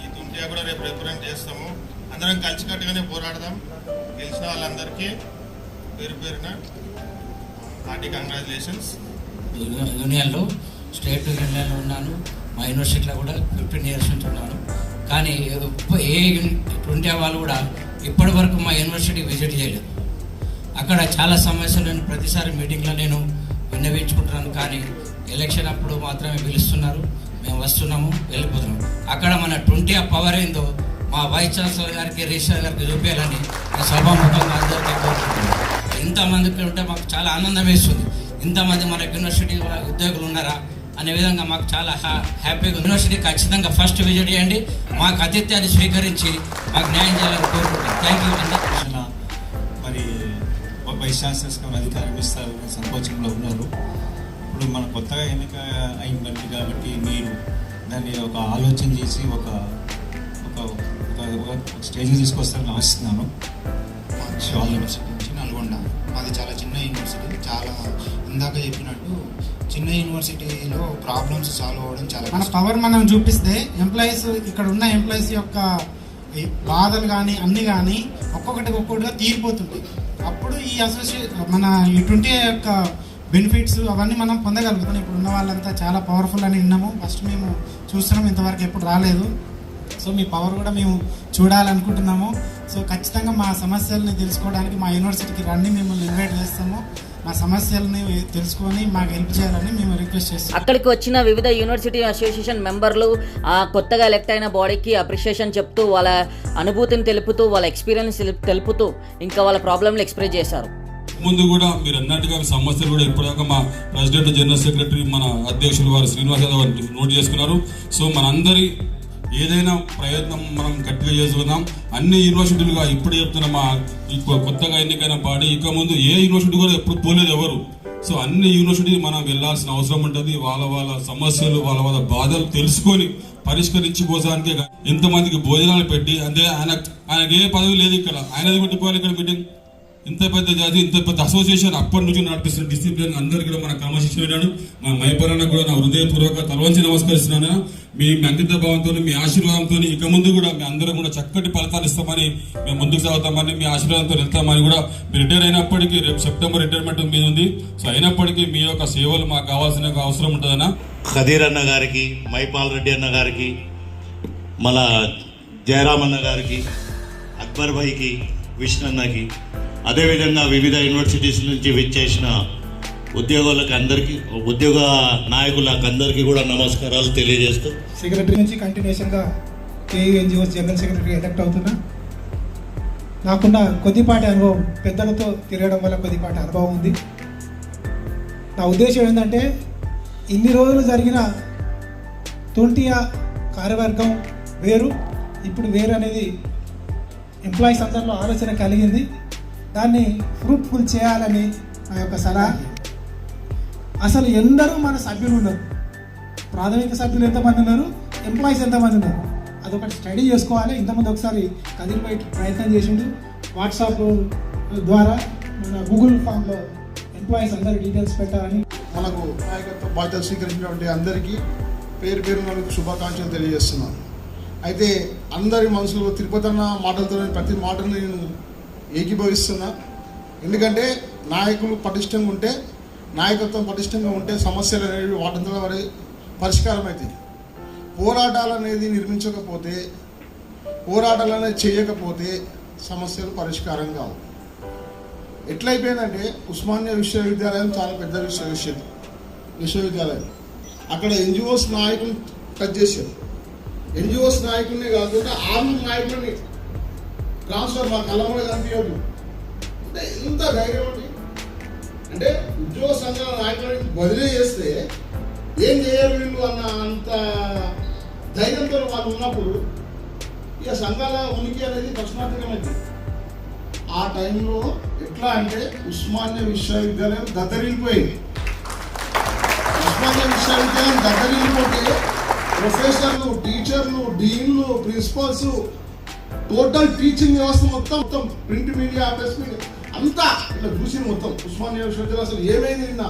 ఈ తుంటియా కూడా రేపు రిప్రజెంట్ చేస్తాము. అందరం కలిసికట్టుగానే పోరాడదాం. గెలిచిన వాళ్ళందరికీ పేరు పేరున హార్టీ కంగ్రాచులేషన్స్. యూనియన్లో స్టేట్ యూనియన్లో ఉన్నాను. మా యూనివర్సిటీలో కూడా 15 years నుంచి ఉన్నాను. కానీ ఏ తుంటియా వాళ్ళు కూడా ఇప్పటి వరకు మా యూనివర్సిటీ విజిట్ చేయలేదు. అక్కడ చాలా సమస్యలు నేను ప్రతిసారి మీటింగ్లో నేను విన్నవించుకుంటున్నాను. కానీ ఎలక్షన్ అప్పుడు మాత్రమే పిలుస్తున్నారు, మేము వస్తున్నాము, వెళ్ళిపోతున్నాము. అక్కడ మన టుంటియా పవర్ ఏందో మా వైస్ ఛాన్సలర్ గారికి, రిజిస్ట్రార్ గారికి చూపించాలని నేను సభాముఖంగా అందరికీ కోరుకుంటున్నాను. ఇంతమందికి ఉంటే మాకు చాలా ఆనందం వేస్తుంది. ఇంతమంది మన యూనివర్సిటీ ఉద్యోగులు ఉన్నారా అనే విధంగా మాకు చాలా హ్యాపీగా. యూనివర్సిటీ ఖచ్చితంగా ఫస్ట్ విజిట్ చేయండి, మాకు ఆతిథ్యాన్ని స్వీకరించి మాకు న్యాయం చేయాలని కోరుకుంటున్నాను. Thank you. మరి వైస్ ఛాన్సలర్స్ అధికారం ఇస్తారు సంకోచంలో ఉన్నారు. ఇప్పుడు మన కొత్తగా ఎన్నిక అయిందండి కాబట్టి మీరు దాన్ని ఒక ఆలోచన చేసి ఒక స్టేజ్కి తీసుకొస్తారని ఆశిస్తున్నాను. యూనివర్సిటీ నుంచి నల్గొండ. అది చాలా చిన్న యూనివర్సిటీ. చాలా ఇందాక చెప్పినట్టు చిన్న యూనివర్సిటీలో ప్రాబ్లమ్స్ సాల్వ్ అవ్వడం చాలా మన పవర్ మనం చూపిస్తే ఎంప్లాయీస్, ఇక్కడ ఉన్న ఎంప్లాయీస్ యొక్క బాధలు కానీ అన్నీ కానీ ఒక్కొక్కటిగా తీరిపోతుంది. అప్పుడు ఈ మన ఈ 20 యొక్క బెనిఫిట్స్ అవన్నీ మనం పొందగలుగుతాం. ఇప్పుడు ఉన్న వాళ్ళంతా చాలా పవర్ఫుల్ అని విన్నాము. ఫస్ట్ మేము చూస్తున్నాం, ఇంతవరకు ఎప్పుడు రాలేదు. సో మీ పవర్ కూడా మేము చూడాలనుకుంటున్నాము. సో ఖచ్చితంగా మా సమస్యల్ని తెలుసుకోవడానికి మా యూనివర్సిటీకి రండి, మిమ్మల్ని ఇన్వైట్ చేస్తాము. మా సమస్యలని తెలుసుకొని మాకు హెల్ప్ చేయాలని మేము రిక్వెస్ట్ చేస్తాం. అక్కడికి వచ్చిన వివిధ యూనివర్సిటీ అసోసియేషన్ మెంబర్లు ఆ కొత్తగా ఎలక్ట్ అయిన బాడీకి అప్రిషియేషన్ చెప్తూ, వాళ్ళ అనుభూతిని తెలుపుతూ, వాళ్ళ ఎక్స్పీరియన్స్ తెలుపుతూ, ఇంకా వాళ్ళ ప్రాబ్లంలు ఎక్స్ప్రెస్ చేశారు. ముందు కూడా మీరు అన్నట్టుగా సమస్యలు కూడా ఇప్పటిదాకా మా ప్రెసిడెంట్, జనరల్ సెక్రటరీ, మన అధ్యక్షులు వారు శ్రీనివాస్ యాదవ్ గారు నోట్ చేసుకున్నారు. సో మనందరి ఏదైనా ప్రయత్నం మనం గట్టిగా చేసుకుందాం. అన్ని యూనివర్సిటీలుగా ఇప్పుడు చెప్తున్న మా కొత్తగా ఎన్నికైన బాడీ ఇక ముందు ఏ యూనివర్సిటీ కూడా ఎప్పుడు పోలేదు ఎవరు. సో అన్ని యూనివర్సిటీ మనం వెళ్లాల్సిన అవసరం ఉంటుంది. వాళ్ళ సమస్యలు, వాళ్ళ బాధలు తెలుసుకొని పరిష్కరించుకోవడానికి ఎంతమందికి భోజనాలు పెట్టి, అంటే ఆయనకి ఏ పదవి లేదు ఇక్కడ, ఆయనది పెట్టుకోవాలి ఇక్కడ మీటింగ్. ఇంత పెద్ద జాతి, ఇంత పెద్ద అసోసియేషన్ అప్పటి నుంచి నడిపిస్తున్న డిసిప్లిన్ అందరికీ కూడా మన క్రమశిక్షణ విన్నాడు. మా మైపరన్న కూడా నా హృదయపూర్వక తలవంచి నమస్కరిస్తున్నాను. మీ అంకిత భావంతో, మీ ఆశీర్వాదంతో ఇక ముందు కూడా మీ అందరం కూడా చక్కటి ఫలితాలు ఇస్తామని, మేము ముందుకు సాగుతామని, మీ ఆశీర్వాదంతో వెళ్తామని కూడా. మీరు రిటైర్ అయినప్పటికీ రేపు సెప్టెంబర్ రిటైర్మెంట్ మీద ఉంది. సో అయినప్పటికీ మీ యొక్క సేవలు మాకు కావాల్సిన అవసరం ఉంటుందన్న. ఖదీర్ అన్న గారికి, మైపాల్ రెడ్డి అన్న గారికి, మన జయరామ్ అన్న గారికి, అక్బర్ భాయ్కి, విష్ణు అన్నకి, అదేవిధంగా వివిధ యూనివర్సిటీస్ నుంచి విచ్చేసిన ఉద్యోగులకు అందరికీ, ఉద్యోగ నాయకులకు అందరికీ కూడా నమస్కారాలు తెలియజేస్తూ, సెక్రటరీ నుంచి కంటిన్యూషన్గా KUNGOs జనరల్ సెక్రటరీ ఎలక్ట్ అవుతున్నా. నాకున్న కొద్దిపాటి అనుభవం, పెద్దలతో తిరగడం వల్ల కొద్దిపాటి అనుభవం ఉంది. నా ఉద్దేశం ఏంటంటే, ఇన్ని రోజులు జరిగిన తుంటియా కార్యవర్గం వేరు, ఇప్పుడు వేరు అనేది ఎంప్లాయీస్ అందరిలో ఆలోచన కలిగింది. దాన్ని ఫ్రూట్ఫుల్ చేయాలని నా యొక్క సలహా. అసలు ఎందరూ మన సభ్యులు ఉన్నారు, ప్రాథమిక సభ్యులు ఎంతమంది ఉన్నారు, ఎంప్లాయీస్ ఎంతమంది ఉన్నారు, అదొకటి స్టడీ చేసుకోవాలి. ఇంతకుముందు ఒకసారి కదిలిపోయి ప్రయత్నం చేసిండు. వాట్సాప్ ద్వారా మన గూగుల్ ఫామ్లో ఎంప్లాయీస్ అందరి డీటెయిల్స్ పెట్టాలని. మనకు నాయకత్వ బాధ్యత స్వీకరించినటువంటి అందరికీ పేరు పేరు మనకు శుభాకాంక్షలు తెలియజేస్తున్నాను. అయితే అందరి మనసులో తిరుపతి అన్న మాటలతో ప్రతి మాటను నేను ఏకీభవిస్తున్నా. ఎందుకంటే నాయకులు పటిష్టంగా ఉంటే, నాయకత్వం పటిష్టంగా ఉంటే సమస్యలు అనేవి వాటంతా వారి పరిష్కారం అవుతాయి. పోరాటాలు అనేది నిర్మించకపోతే, పోరాటాలు అనేది చేయకపోతే సమస్యలు పరిష్కారం కావు. ఎట్లయిపోయిందంటే, ఉస్మానియా విశ్వవిద్యాలయం చాలా పెద్ద విశ్వవిద్యాలయం. అక్కడ NGOs నాయకులు టచ్ చేశారు. NGOs నాయకులనే కాకుండా ఆర్మీ నాయకులని ట్రాన్స్ఫర్ మా కళ్ళమూడ కనిపించదు. అంటే ఇంత ధైర్యం ఉంది. అంటే ఉద్యోగ సంఘాల నాయకులని బదిలీ చేస్తే ఏం చేయాలి వీళ్ళు అన్న అంత ధైర్యంతో వాళ్ళు ఉన్నప్పుడు ఇక సంఘాల ఉనికి అనేది ప్రశ్నార్థకమైంది. ఆ టైంలో ఎట్లా అంటే ఉస్మానియా విశ్వవిద్యాలయం దద్దరిల్లిపోయింది. ఉస్మానియా విశ్వవిద్యాలయం దద్దరిల్లిపోతే ప్రొఫెసర్లు, టీచర్లు, డీన్లు, ప్రిన్సిపల్స్ టోటల్ టీచింగ్ వ్యవస్థ మొత్తం ప్రింట్ మీడియా, ప్రెస్ మీడియా అంతా ఇట్లా చూసిన మొత్తం ఉస్మానియా విశ్వవిద్యాలయం అసలు ఏమైంది నిన్న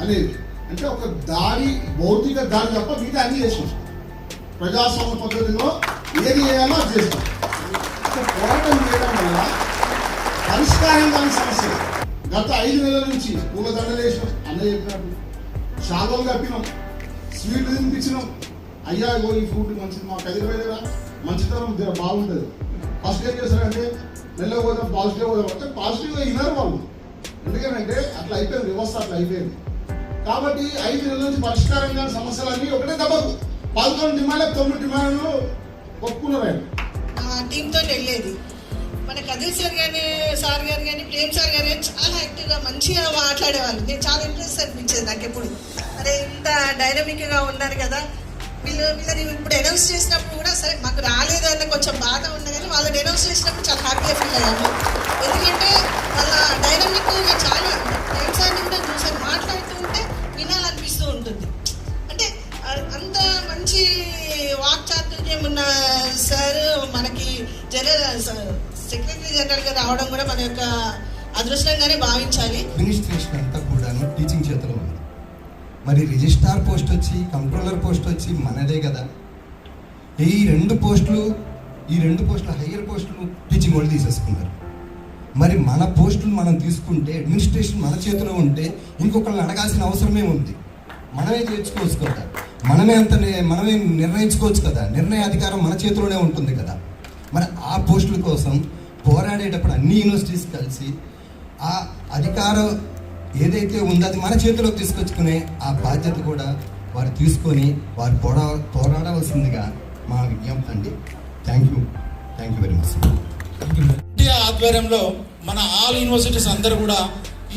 అనేది. అంటే ఒక దారి, భౌతిక దారి తప్ప మిగతా అన్ని చేసాం. ప్రజాస్వామ్య పద్ధతిలో ఏది చేయాలో అది చేస్తాం. పోరాటం చేయడం వల్ల పరిష్కారం కాని సమస్య. గత 5 నెలల నుంచి పూల దండలు వేసినాం, అన్న చెప్పినట్టు షాగోలు కప్పినాం, స్వీట్లు తినిపించినాం. అయ్యా ఇగో ఈ ఫ్రూట్ మంచిది, మా కదిలిపోయేదా మంచితనం బాగుంటుంది. ఫస్ట్ ఏం చేస్తారంటే నెలలో పోదాం, పాజిటివ్ పోదాం అంటే పాజిటివ్గా వినరు వాళ్ళు. ఎందుకంటే అట్లా అయిపోయింది, వ్యవస్థ అట్లా అయిపోయింది. కాబట్టి 5 నెలల నుంచి పరిష్కారం కాని సమస్యలన్నీ ఒకటే దెబ్బకు 11 డిమాండ్లు 9 డిమాండ్లు ఒప్పుకున్నారు. టీంతో వెళ్ళేది మన కదిల్ సార్ కానీ, సార్ గారు కానీ, ప్రేమ్ సార్ గారు కానీ చాలా యాక్టివ్గా మంచిగా మాట్లాడేవాళ్ళు. నేను చాలా ఇంట్రెస్ట్ అనిపించేది నాకు ఎప్పుడు. అరే ఇంత డైనమిక్గా ఉన్నారు కదా వీళ్ళని ఇప్పుడు అనౌన్స్ చేసినప్పుడు కూడా సరే మాకు రాలేదు అన్న కొంచెం బాధ ఉంది, కానీ వాళ్ళని అనౌన్స్ చేసినప్పుడు చాలా హ్యాపీగా ఫీల్ అయ్యాము. ఎందుకంటే వాళ్ళ డైనమిక్ చాలా ప్రేమ్ సార్ని కూడా చూసాను, మాట్లాడుతూ ఉంటే వినాలనిపిస్తూ ఉంటుంది. అంటే అంత మంచి వాక్చాతుర్యం ఉన్న సార్ మనకి సెక్రటరీ జనరల్గా రావడం కూడా మన యొక్క అదృష్టంగానే భావించాలి. అడ్మినిస్ట్రేషన్ అంతా కూడా టీచింగ్ చేతిలో ఉంది. మరి రిజిస్ట్రార్ పోస్ట్ వచ్చి, కంట్రోలర్ పోస్ట్ వచ్చి మనదే కదా. ఈ రెండు పోస్టులు హయ్యర్ పోస్టులు టీచింగ్ వాళ్ళు తీసేసుకున్నారు. మరి మన పోస్టులు మనం తీసుకుంటే, అడ్మినిస్ట్రేషన్ మన చేతిలో ఉంటే ఇంకొకరిని అడగాల్సిన అవసరమే ఉంది. మనమే చేర్చుకోవచ్చు కదా, మనమే నిర్ణయించుకోవచ్చు కదా. నిర్ణయ అధికారం మన చేతిలోనే ఉంటుంది కదా. మరి ఆ పోస్టుల కోసం పోరాడేటప్పుడు అన్ని యూనివర్సిటీస్ కలిసి ఆ అధికారం ఏదైతే ఉందో అది మన చేతిలోకి తీసుకొచ్చుకునే ఆ బాధ్యత కూడా వారు తీసుకొని వారు పోరాడవలసిందిగా మా విజ్ఞప్తి అండి. Thank you very much. India ఆధ్వర్యంలో మన ఆల్ యూనివర్సిటీస్ అందరూ కూడా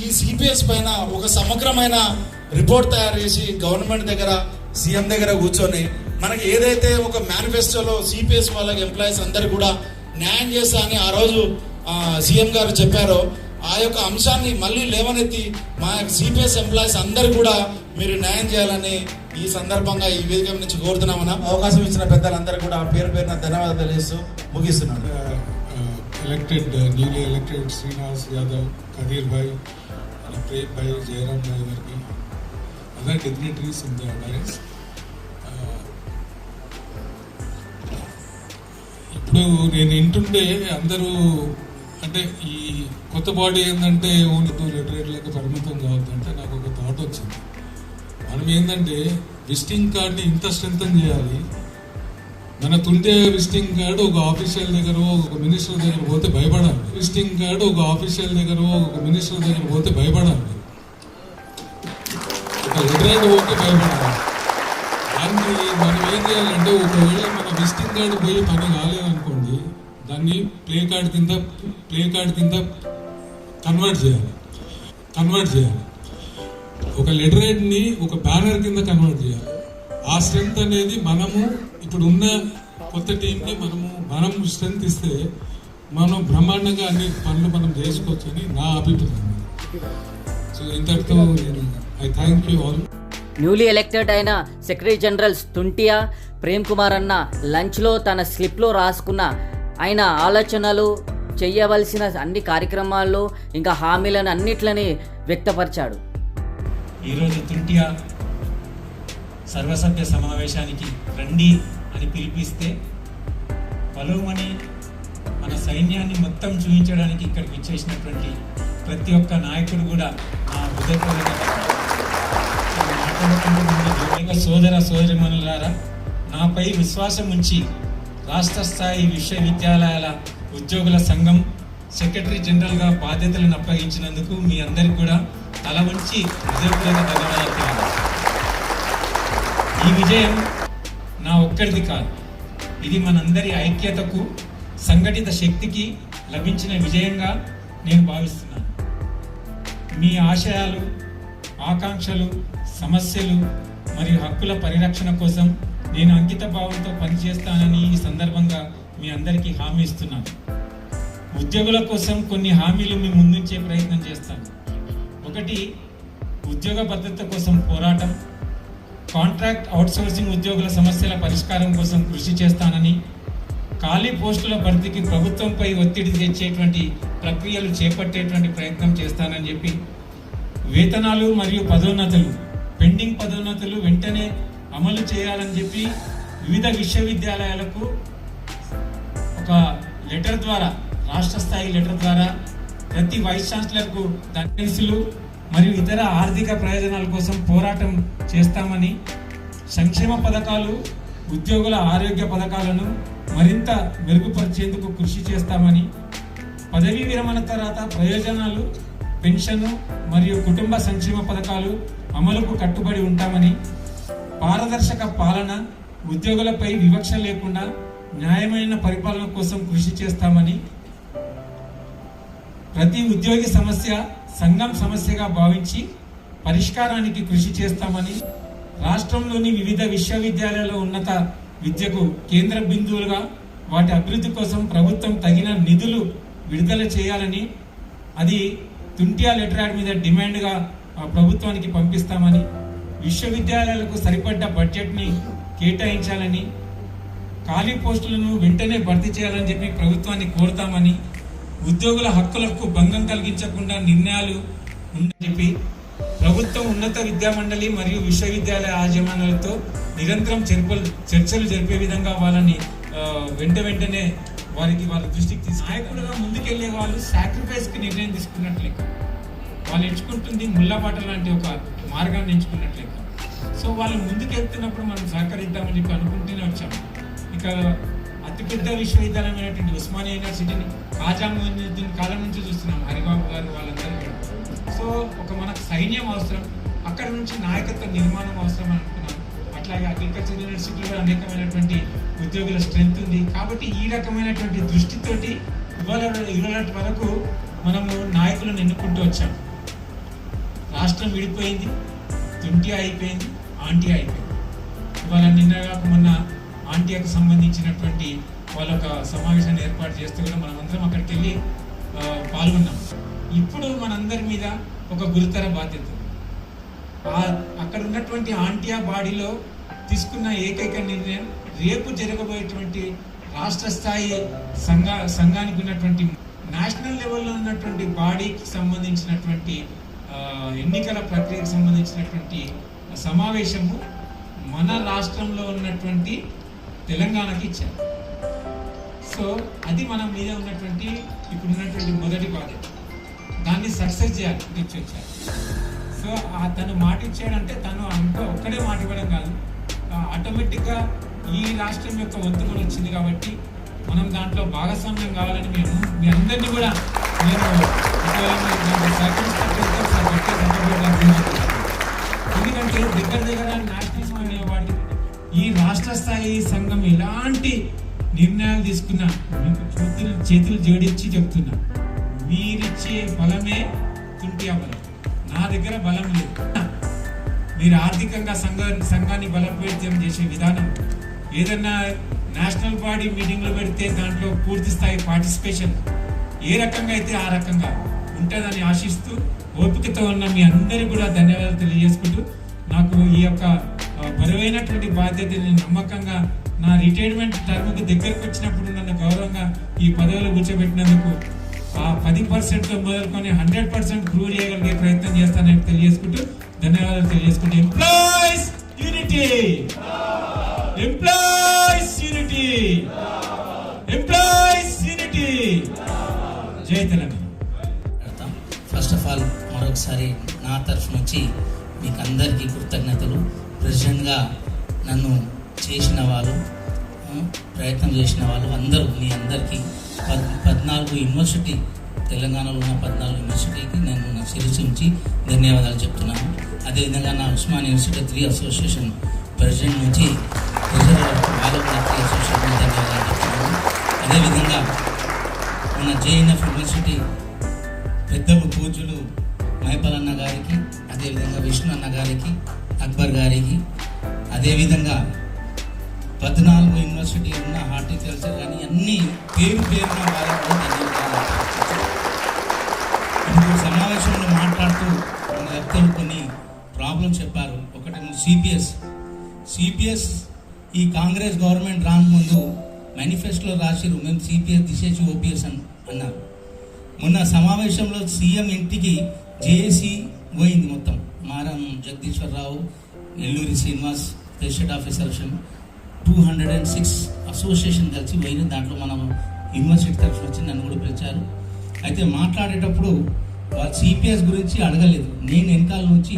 ఈ సిపిఎస్ పైన ఒక సమగ్రమైన రిపోర్ట్ తయారు చేసి గవర్నమెంట్ దగ్గర, సీఎం దగ్గర కూర్చొని మనకి ఏదైతే ఒక మేనిఫెస్టోలో సిపిఎస్ వాళ్ళకి ఎంప్లాయీస్ అందరు కూడా న్యాయం చేస్తా అని ఆ రోజు సీఎం గారు చెప్పారో ఆ యొక్క అంశాన్ని మళ్ళీ లేవనెత్తి మా సిపిఎస్ ఎంప్లాయీస్ అందరు కూడా మీరు న్యాయం చేయాలని ఈ సందర్భంగా ఈ వేదిక నుంచి కోరుతున్నామన్నా. అవకాశం ఇచ్చిన పెద్దలందరూ కూడా పేరు పేరున ధన్యవాదాలు తెలియజేస్తూ ముగిస్తున్నాను. న్యూలీ ఎలక్టెడ్ శ్రీనివాస్ యాదవ్, కదీర్ భాయ్, ప్రేమ్ భాయ్, జయరామ్ భాయ్ గారికి, other dignitaries in the directs. ఇప్పుడు నేను వింటుంటే అందరూ అంటే ఈ కొత్త బాడీ ఏంటంటే ఓన్లీ లిటరేట్లకు పరిమితం కావద్దంటే నాకు ఒక థాట్ వచ్చింది. మనం ఏంటంటే విజిటింగ్ కార్డ్ని ఇంత స్ట్రెంథన్ చేయాలి. మన తుంటే విజిటింగ్ కార్డు ఒక ఆఫీషియల్ దగ్గర ఒక మినిస్టర్ దగ్గర పోతే భయపడాలి. విజిటింగ్ కార్డు ఒక ఆఫీషియల్ దగ్గర ఒక మినిస్టర్ దగ్గర పోతే భయపడాలి. ఒక లిటరేట్ పోతే భయపడాలి. దానికి మనం ఏం చేయాలంటే ఒకవేళ మన విజిటింగ్ కార్డు పోయి పని కాలేదనుకోండి, దాన్ని ప్లే కార్డ్ కింద కన్వర్ట్ చేయాలి. ఒక లిటరేట్ని ఒక బ్యానర్ కింద కన్వర్ట్ చేయాలి. ఆ స్ట్రెంత్ అనేది మనము ఇప్పుడు ఉన్న కొత్త టీంకి మనం స్ట్రెంత్ ఇస్తే మనం బ్రహ్మాండంగా అన్ని పనులు మనం చేసుకోవచ్చు అని నా అభిప్రాయం. సో ఇంతటితో I thank you all. Newly elected అయిన సెక్రటరీ జనరల్స్ తుంటియా ప్రేమ్ కుమార్ అన్న లంచ్లో తన స్లిప్లో రాసుకున్న ఆయన ఆలోచనలు, చేయవలసిన అన్ని కార్యక్రమాల్లో ఇంకా హామీలను అన్నిట్లని వ్యక్తపరిచాడు. ఈరోజు తుంటియా సర్వసభ్య సమావేశానికి రండి అని పిలిపిస్తే పలువుమని మన సైన్యాన్ని మొత్తం చూపించడానికి ఇక్కడికి వచ్చేసినటువంటి ప్రతి ఒక్క నాయకుడు కూడా నా హృదయపూర్వక సోదర సోదరిమణులారా, నాపై విశ్వాసం ఉంచి రాష్ట్ర స్థాయి విశ్వవిద్యాలయాల ఉద్యోగుల సంఘం సెక్రటరీ జనరల్గా బాధ్యతలను అప్పగించినందుకు మీ అందరికీ కూడా తల వంచి హృదయపూర్వక ధన్యవాదాలు తెలియజేస్తాను. ఈ విజయం నా ఒక్కడిది కాదు, ఇది మనందరి ఐక్యతకు, సంఘటిత శక్తికి లభించిన విజయంగా నేను భావిస్తున్నాను. మీ ఆశయాలు, ఆకాంక్షలు, సమస్యలు మరియు హక్కుల పరిరక్షణ కోసం నేను అంకిత భావంతో పనిచేస్తానని ఈ సందర్భంగా మీ అందరికీ హామీ ఇస్తున్నాను. ఉద్యోగుల కోసం కొన్ని హామీలు మీ ముందుంచే ప్రయత్నం చేస్తాను. ఒకటి, ఉద్యోగ భద్రత కోసం పోరాటం, కాంట్రాక్ట్ అవుట్సోర్సింగ్ ఉద్యోగుల సమస్యల పరిష్కారం కోసం కృషి చేస్తానని, ఖాళీ పోస్టుల భర్తీకి ప్రభుత్వంపై ఒత్తిడి తెచ్చేటువంటి ప్రక్రియలు చేపట్టేటువంటి ప్రయత్నం చేస్తానని చెప్పి, వేతనాలు మరియు పదోన్నతులు, పెండింగ్ పదోన్నతులు వెంటనే అమలు చేయాలని చెప్పి వివిధ విశ్వవిద్యాలయాలకు ఒక లెటర్ ద్వారా, రాష్ట్ర స్థాయి లెటర్ ద్వారా ప్రతి వైస్ ఛాన్సలర్కు దరఖాస్తులు మరియు ఇతర ఆర్థిక ప్రయోజనాల కోసం పోరాటం చేస్తామని, సంక్షేమ పథకాలు, ఉద్యోగుల ఆరోగ్య పథకాలను మరింత మెరుగుపరిచేందుకు కృషి చేస్తామని, పదవీ విరమణ తర్వాత ప్రయోజనాలు, పెన్షన్ మరియు కుటుంబ సంక్షేమ పథకాలు అమలుకు కట్టుబడి ఉంటామని, పారదర్శక పాలన, ఉద్యోగులపై వివక్ష లేకుండా న్యాయమైన పరిపాలన కోసం కృషి చేస్తామని, ప్రతి ఉద్యోగి సమస్య సంఘం సమస్యగా భావించి పరిష్కారానికి కృషి చేస్తామని, రాష్ట్రంలోని వివిధ విశ్వవిద్యాలయాల ఉన్నత విద్యకు కేంద్ర బిందువులుగా వాటి అభివృద్ధి కోసం ప్రభుత్వం తగిన నిధులు విడుదల చేయాలని, అది తుంటియా లెటర్ యాడ్ మీద డిమాండ్గా ప్రభుత్వానికి పంపిస్తామని, విశ్వవిద్యాలయాలకు సరిపడ్డ బడ్జెట్ని కేటాయించాలని, ఖాళీ పోస్టులను వెంటనే భర్తీ చేయాలని చెప్పి ప్రభుత్వాన్ని కోరుతామని, ఉద్యోగుల హక్కులకు భంగం కలిగించకుండా నిర్ణయాలు ఉందని చెప్పి ప్రభుత్వం, ఉన్నత విద్యామండలి మరియు విశ్వవిద్యాలయ యాజమాన్యాలతో నిరంతరం చర్చలు జరిపే విధంగా వాళ్ళని వెంటనే వాళ్ళ దృష్టికి తీసు. నాయకులుగా ముందుకెళ్లే వాళ్ళు సాక్రిఫైస్కి నిర్ణయం తీసుకున్నట్లే, వాళ్ళు ఎంచుకుంటుంది ముళ్ళబాట లాంటి ఒక మార్గాన్ని ఎంచుకున్నట్లే. సో వాళ్ళు ముందుకెళ్తున్నప్పుడు మనం సహకరిద్దామని చెప్పి అనుకుంటూనే వచ్చాము. ఇక అతిపెద్ద విశ్వవిద్యాలయమైనటువంటి ఉస్మానియా యూనివర్సిటీని ఖాజా మొయినుద్దీన్ కాలం నుంచి చూస్తున్నాం, హరిబాబు గారు వాళ్ళందరూ కూడా. సో ఒక మనకు సైన్యం అవసరం, అక్కడ నుంచి నాయకత్వ నిర్మాణం అవసరం అనుకున్నాం. అట్లాగే అగ్రికల్చర్ యూనివర్సిటీలో అనేకమైనటువంటి ఉద్యోగుల స్ట్రెంత్ ఉంది. కాబట్టి ఈ రకమైనటువంటి దృష్టితోటి ఇవాళ వరకు మనము నాయకులను ఎన్నుకుంటూ వచ్చాం. రాష్ట్రం విడిపోయింది, తుంటి అయిపోయింది, ఆంటీ అయిపోయింది. ఇవాళ నిన్నగా మొన్న ఆంటీకి సంబంధించినటువంటి వాళ్ళ ఒక సమావేశాన్ని ఏర్పాటు చేస్తూ కూడా మనమందరం అక్కడికి వెళ్ళి పాల్గొన్నాం. ఇప్పుడు మనందరి మీద ఒక గురుతర బాధ్యత. అక్కడ ఉన్నటువంటి ఆంటియా బాడీలో తీసుకున్న ఏకైక నిర్ణయం రేపు జరగబోయేటువంటి రాష్ట్ర స్థాయి సంఘానికి ఉన్నటువంటి నేషనల్ లెవెల్లో ఉన్నటువంటి బాడీకి సంబంధించినటువంటి ఎన్నికల ప్రక్రియకు సంబంధించినటువంటి సమావేశము మన రాష్ట్రంలో ఉన్నటువంటి తెలంగాణకి ఇచ్చారు. సో అది మన మీద ఉన్నటువంటి ఇప్పుడు ఉన్నటువంటి మొదటి బాధ్యత. దాన్ని సక్సెస్ చేయాలి, వచ్చారు. సో తను మాట ఇచ్చాడంటే తను ఒక్కడే మాట ఇవ్వడం కాదు, ఆటోమేటిక్గా ఈ రాష్ట్రం యొక్క వంతు కూడా వచ్చింది కాబట్టి మనం దాంట్లో భాగస్వామ్యం కావాలని మీ అందరినీ కూడా నేను ఎందుకంటే దగ్గర నేషనల్ అవార్డు ఈ రాష్ట్ర స్థాయి సంఘం ఎలాంటి నిర్ణయాలు తీసుకున్నా మీకు చేతులు జోడించి చెప్తున్నా, మీరిచ్చే బలమే తుంటియా బలం. నా దగ్గర బలం లేదు. మీరు ఆర్థికంగా సంఘాన్ని బలోపేతం చేసే విధానం, ఏదన్నా నేషనల్ బాడీ మీటింగ్లో పెడితే దాంట్లో పూర్తి స్థాయి పార్టిసిపేషన్ ఏ రకంగా అయితే ఆ రకంగా ఉంటుందని ఆశిస్తూ ఓపికతో ఉన్న మీ అందరికీ కూడా ధన్యవాదాలు తెలియజేసుకుంటూ, నాకు ఈ యొక్క బరువైనటువంటి బాధ్యతని నమ్మకంగా నా రిటైర్మెంట్ టర్మ్కి దగ్గరకు వచ్చినప్పుడు నన్ను గౌరవంగా ఈ పదవిలో కూర్చోబెట్టినందుకు ఆ 10%తో మొదలుకొని 100% ప్రూవ్ చేయగలిగే ప్రయత్నం చేస్తానని తెలియజేసుకుంటూ ధన్యవాదాలు తెలియజేసుకుంటూ employees unity, employees unity, employees unity. జై తెలంగాణ. ఫస్ట్ ఆఫ్ ఆల్ మరొకసారి నా తరఫు నుంచి మీకు అందరికీ కృతజ్ఞతలు. ప్రెసిడెంట్గా నన్ను చేసిన వాళ్ళు, ప్రయత్నం చేసిన వాళ్ళు అందరూ, మీ అందరికీ 14 యూనివర్సిటీ, తెలంగాణలో ఉన్న 14 యూనివర్సిటీకి నేను నా శిరస్సు నుంచి ధన్యవాదాలు చెప్తున్నాను. అదేవిధంగా నా ఉస్మాన్ యూనివర్సిటీ 3 అసోసియేషన్ ప్రెసిడెంట్ నుంచి వాళ్ళకు కూడా 3 అసోసియేషన్ ధన్యవాదాలు చెప్తున్నాను. అదేవిధంగా మన జేఎన్ఎఫ్ యూనివర్సిటీ పెద్దలు పూజలు మైపలన్న గారికి, అదేవిధంగా విష్ణు అన్న గారికి, అక్బర్ గారికి, అదేవిధంగా 14 యూనివర్సిటీ ఉన్న హార్టికల్చర్ కానీ అన్ని పేరున వాళ్ళకు ధన్యవాదాలు. ఇప్పుడు సమావేశంలో మాట్లాడుతూ మన వ్యక్తులు కొన్ని ప్రాబ్లమ్స్ చెప్పారు. ఒకటి సిపిఎస్ ఈ కాంగ్రెస్ గవర్నమెంట్ రాకముందు మేనిఫెస్టోలో రాసిరు మేము సిపిఎస్ తీసేసి ఓపీఎస్ అన్నారు. మొన్న సమావేశంలో సీఎం ఇంటికి జేఏసీ పోయింది మొత్తం. మారం Jagadeeswara Rao, Elluri Srinivas, president officer 206 association కలిసి పోయిన దాంట్లో మనం యూనివర్సిటీ తరఫున వచ్చి నన్ను కూడా పిలిచారు. అయితే మాట్లాడేటప్పుడు వాళ్ళు సిపిఎస్ గురించి అడగలేదు. నేను వెనకాల నుంచి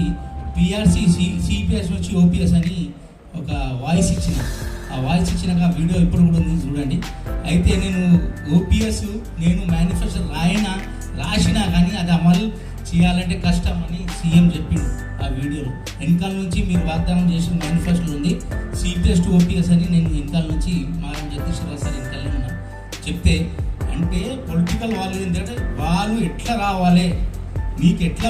పిఆర్సీ సిపిఎస్ నుంచి ఓపీఎస్ అని ఒక వాయిస్ ఇచ్చిన. ఆ వాయిస్ ఇచ్చినాక ఆ వీడియో ఇప్పుడు కూడా ఉంది, చూడండి. అయితే నేను ఓపీఎస్ నేను మేనిఫెస్టో రాసినా కానీ అది అమలు చేయాలంటే కష్టం అని సీఎం చెప్పిండు ఆ వీడియోలో. వెనకాల నుంచి మీరు వాగ్దానం చేసిన మేనిఫెస్టోలో ఉంది సిపిఎస్ టు ఓపీఎస్ అని. నేను వెనకాల నుంచి మారం జగదీశ్వరరావు సార్ వెనకాలనే ఉన్నా. చెప్తే అంటే పొలిటికల్ వాళ్ళు ఏంటంటే వాళ్ళు ఎట్లా రావాలి, మీకు ఎట్లా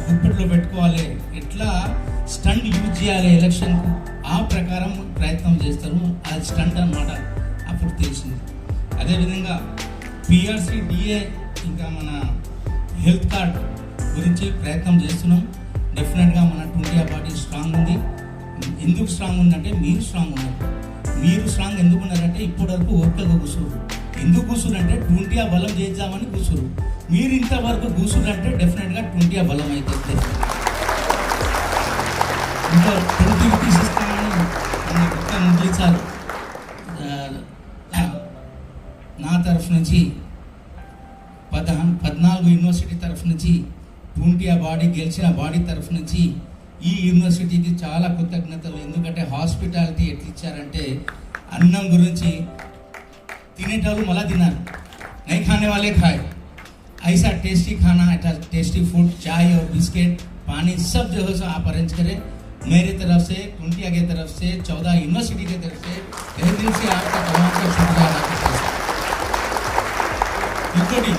గుప్పెట్లో పెట్టుకోవాలి, ఎట్లా స్టంట్ యూజ్ చేయాలి ఎలక్షన్కు, ఆ ప్రకారం ప్రయత్నం చేస్తారు. అది స్టంట్ అన్నమాట. అప్పుడు తెలిసింది. అదేవిధంగా పిఆర్సీ డిఏ ఇంకా మన హెల్త్ కార్డ్ గురించి ప్రయత్నం చేస్తున్నాం. డెఫినెట్గా మన టుండియా పార్టీ స్ట్రాంగ్ ఉంది. ఎందుకు స్ట్రాంగ్ ఉందంటే మీరు స్ట్రాంగ్ ఉన్నారు. మీరు స్ట్రాంగ్ ఎందుకు ఉన్నారంటే ఇప్పటివరకు ఓపికగా కూర్చున్నారు. ఎందుకు కూర్చురంటే టుండియా బలం చేద్దామని కూర్చురు. మీరు ఇంతవరకు కూర్చురంటే డెఫినెట్గా టుండియా బలం అయితే ఇంకా 20 రూపీస్ ఇస్తామని ముగిలించారు. నా తరఫు నుంచి 14 యూనివర్సిటీ తరఫు నుంచి టుండియా బాడీ గెలిచిన బాడీ తరఫు నుంచి ఈ యూనివర్సిటీకి చాలా కృతజ్ఞతలు. ఎందుకంటే హాస్పిటాలిటీ ఎట్లా ఇచ్చారంటే అన్నం గురించి తినేటోళ్ళు మళ్ళా తిన్నారు, నై खाने वाले खाए, ऐसा टेस्टी खाना, ऐसा टेस्टी फूड, चाय और बिस्किट, पानी सब जो है सो आप अरेंज करें. मेरी तरफ से, टुंटिया की तरफ से, 14 यूनिवर्सिटी की तरफ से तहे दिल से आपका तमाम का शुक्रिया अदा करते हैं. ఇంకోటి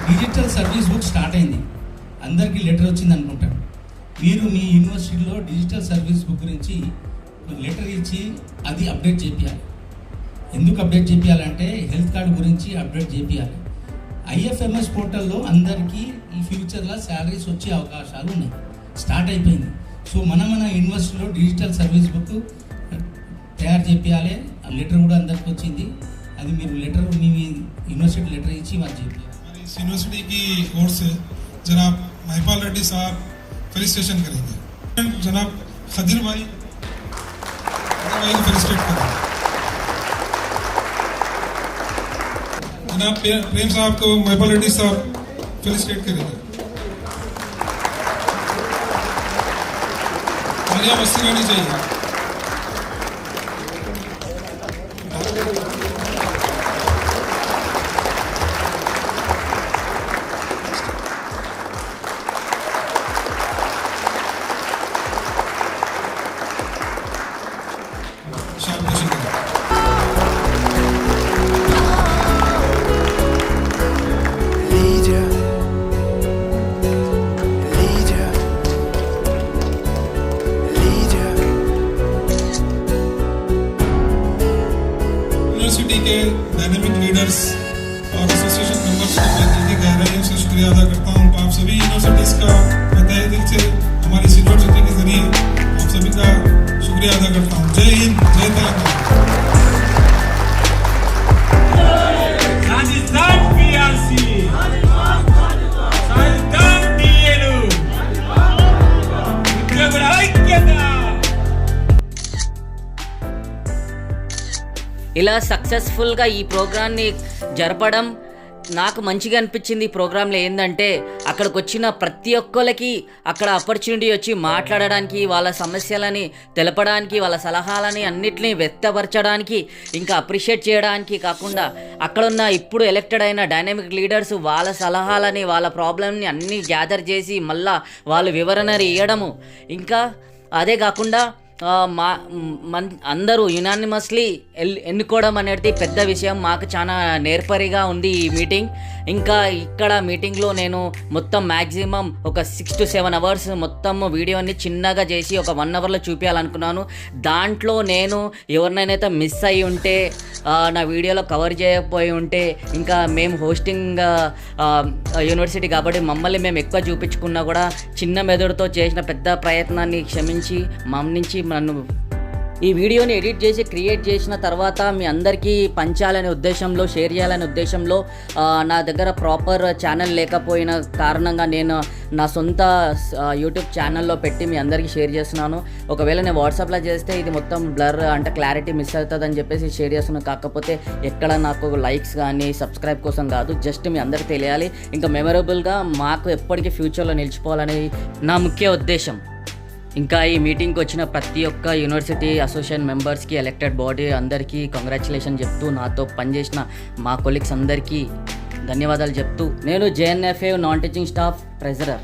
డిజిటల్ సర్వీస్ బుక్ స్టార్ట్ అయింది. అందరికీ లెటర్ వచ్చింది అనుకుంటాను. మీరు మీ యూనివర్సిటీలో డిజిటల్ సర్వీస్ బుక్ గురించి లెటర్ ఇచ్చి అది అప్డేట్ చేయాలి. ఎందుకు అప్డేట్ చేయాలంటే హెల్త్ కార్డు గురించి అప్డేట్ చేయాలి. ఐఎఫ్ఎంఎస్ పోర్టల్లో అందరికీ ఈ ఫ్యూచర్లో శాలరీస్ వచ్చే అవకాశాలు ఉన్నాయి. స్టార్ట్ అయిపోయింది. సో మన యూనివర్సిటీలో డిజిటల్ సర్వీస్ బుక్ తయారు చేయాలి. ఆ లెటర్ కూడా అందరికి వచ్చింది. అది మీరు లెటర్ మీ यूनिवर्सिटी लेटर इसी बात जी इस यूनिवर्सिटी की ओर से जनाब महिपाल रेड्डी साहब फेलिसिटेशन करेंगे. जनाब खदीर भाई को फेलिसिटेट करेंगे. जनाब प्रेम साहब को महिपाल रेड्डी साहब फेलिसिटेट करेंगे. तालियां मस्ती रहनी चाहिए. यूनिवर्सिटी के डायनेमिक लीडर्स और एसोसिएशन मेंबर्स को मैं दिल की गहराइयों से शुक्रिया अदा करता हूँ. आप सभी यूनिवर्सिटीज़ का मैं तहे दिल से हमारी यूनिवर्सिटी के जरिए आप सभी का शुक्रिया अदा करता हूँ. जय हिंद, जय तेलंगाना. ఇలా సక్సెస్ఫుల్గా ఈ ప్రోగ్రామ్ని జరపడం నాకు మంచిగా అనిపించింది. ఈ ప్రోగ్రాంలో ఏంటంటే అక్కడికి వచ్చిన ప్రతి ఒక్కరికి అక్కడ ఆపర్చునిటీ వచ్చి మాట్లాడడానికి, వాళ్ళ సమస్యలని తెలపడానికి, వాళ్ళ సలహాలని అన్నిటినీ వ్యక్తపరచడానికి, ఇంకా అప్రిషియేట్ చేయడానికి కాకుండా అక్కడున్న ఇప్పుడు ఎలక్టెడ్ అయిన డైనమిక్ లీడర్స్ వాళ్ళ సలహాలని, వాళ్ళ ప్రాబ్లమ్ని అన్నీ గ్యాదర్ చేసి మళ్ళా వాళ్ళు వివరణ ఇవ్వడము, ఇంకా అదే కాకుండా అందరూ యునానిమస్లీ ఎన్నుకోవడం అనేది పెద్ద విషయం. మాకు చాలా నేర్పరిగా ఉంది ఈ మీటింగ్. ఇంకా ఇక్కడ మీటింగ్లో నేను మొత్తం మ్యాక్సిమం ఒక 6 to 7 hours మొత్తం వీడియోని చిన్నగా చేసి ఒక 1 hourలో చూపించాలనుకున్నాను. దాంట్లో నేను ఎవరినైనా మిస్ అయ్యి ఉంటే, నా వీడియోలో కవర్ చేయకపోయి ఉంటే, ఇంకా మేము హోస్టింగ్ యూనివర్సిటీ కాబట్టి మమ్మల్ని మేము ఎక్కువ చూపించుకున్నా కూడా చిన్న మెదడుతో చేసిన పెద్ద ప్రయత్నాన్ని క్షమించి మన్నించి నన్ను ఈ వీడియోని ఎడిట్ చేసి క్రియేట్ చేసిన తర్వాత మీ అందరికీ పంచాలనే ఉద్దేశంలో, షేర్ చేయాలనే ఉద్దేశంలో నా దగ్గర ప్రాపర్ ఛానల్ లేకపోయిన కారణంగా నేను నా సొంత యూట్యూబ్ ఛానల్లో పెట్టి మీ అందరికీ షేర్ చేస్తున్నాను. ఒకవేళ నేను వాట్సాప్లో చేస్తే ఇది మొత్తం బ్లర్ అంటే క్లారిటీ మిస్ అవుతుందని చెప్పేసి షేర్ చేస్తున్నాను. కాకపోతే ఎక్కడ నాకు లైక్స్ కానీ సబ్స్క్రైబ్ కోసం కాదు, జస్ట్ మీ అందరికీ తెలియాలి, ఇంకా మెమరబుల్గా మాకు ఎప్పటికీ ఫ్యూచర్లో నిలిచిపోవాలని నా ముఖ్య ఉద్దేశం. ఇంకా ఈ మీటింగ్కి వచ్చిన ప్రతి ఒక్క యూనివర్సిటీ అసోసియేషన్ మెంబర్స్కి, ఎలక్టెడ్ బాడీ అందరికీ కంగ్రాచులేషన్ చెప్తూ, నాతో పనిచేసిన మా కొలీగ్స్ అందరికీ ధన్యవాదాలు చెప్తూ, నేను JNFA non teaching staff treasurer